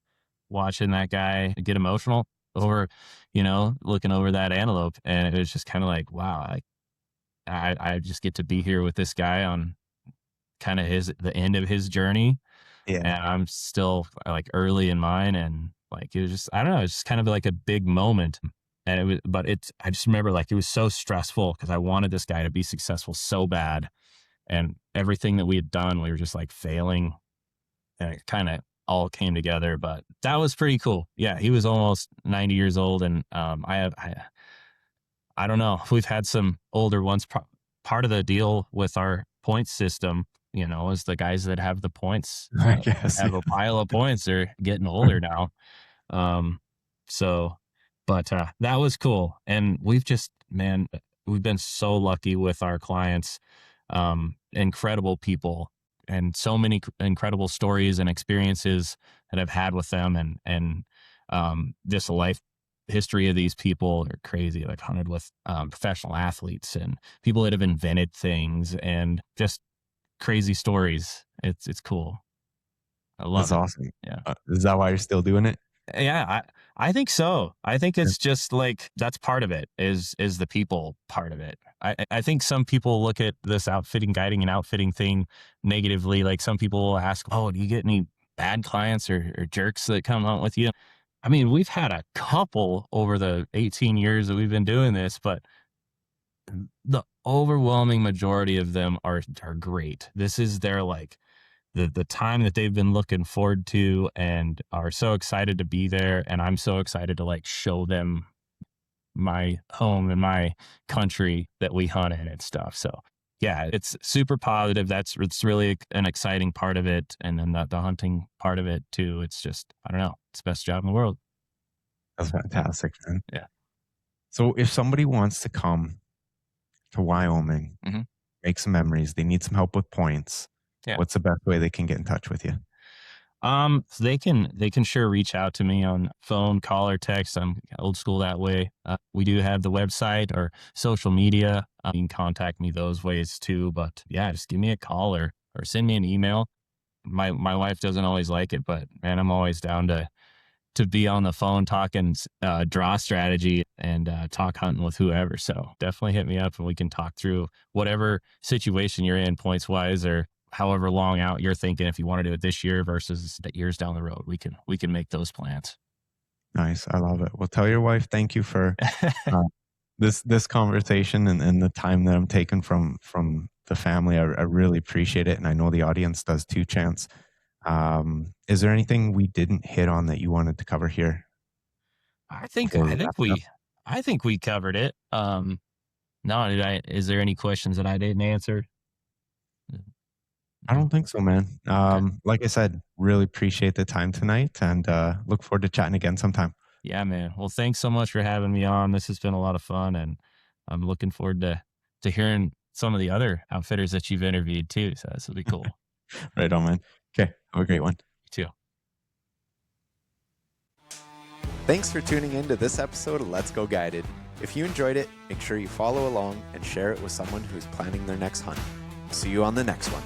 watching that guy get emotional over, looking over that antelope, and it was just kind of like, wow, I just get to be here with this guy on kind of the end of his journey, Yeah. and I'm still like early in mine. And like, it was just, I don't know, it's just kind of like a big moment. And I just remember like it was so stressful because I wanted this guy to be successful so bad. And everything that we had done, we were just like failing, and it kind of all came together. But that was pretty cool. Yeah. He was almost 90 years old. And I don't know. We've had some older ones. Part of the deal with our point system, is the guys that have the points, I guess. have a pile of points. They're getting older now. So But that was cool. And we've just, man, we've been so lucky with our clients. Incredible people, and so many incredible stories and experiences that I've had with them, and just a life history of these people are crazy. Like hunted with professional athletes and people that have invented things, and just crazy stories. It's cool. I That's love it. awesome. Yeah. Is that why you're still doing it? Yeah, I think so. I think Yeah. it's just like that's part of it is the people part of it. I think some people look at this outfitting, guiding, and outfitting thing negatively. Like some people will ask, "Oh, do you get any bad clients or jerks that come out with you?" I mean, we've had a couple over the 18 years that we've been doing this, but the overwhelming majority of them are great. This is their like the time that they've been looking forward to and are so excited to be there, and I'm so excited to like show them my home and my country that we hunt in and stuff. So yeah, it's super positive. It's really an exciting part of it, and then the hunting part of it too. It's just, I don't know, it's the best job in the world. That's fantastic, man. Yeah. So if somebody wants to come to Wyoming, Hmm. make some memories, they need some help with points, Yeah. what's the best way they can get in touch with you? So they can sure reach out to me on phone, call, or text. I'm old school that way. We do have the website or social media. You can contact me those ways too. But yeah, just give me a call or send me an email. My wife doesn't always like it, but man, I'm always down to be on the phone talking draw strategy and talk hunting with whoever. So definitely hit me up and we can talk through whatever situation you're in, points wise, or however long out you're thinking. If you want to do it this year versus the years down the road, we can make those plans. Nice. I love it. Well, tell your wife thank you for uh, this conversation and the time that I'm taking from the family. I really appreciate it, and I know the audience does too. Chance, is there anything we didn't hit on that you wanted to cover here I think before we I think wrap it up? we I think we covered it. No, did I? Is there any questions that I didn't answer? I No. don't think so, man. Okay. Like I said, really appreciate the time tonight, and look forward to chatting again sometime. Yeah, man. Well, thanks so much for having me on. This has been a lot of fun, and I'm looking forward to hearing some of the other outfitters that you've interviewed too. So this will be cool. Right on, man. Okay, have a great one. You too. Thanks for tuning in to this episode of Let's Go Guided. If you enjoyed it, make sure you follow along and share it with someone who's planning their next hunt. See you on the next one.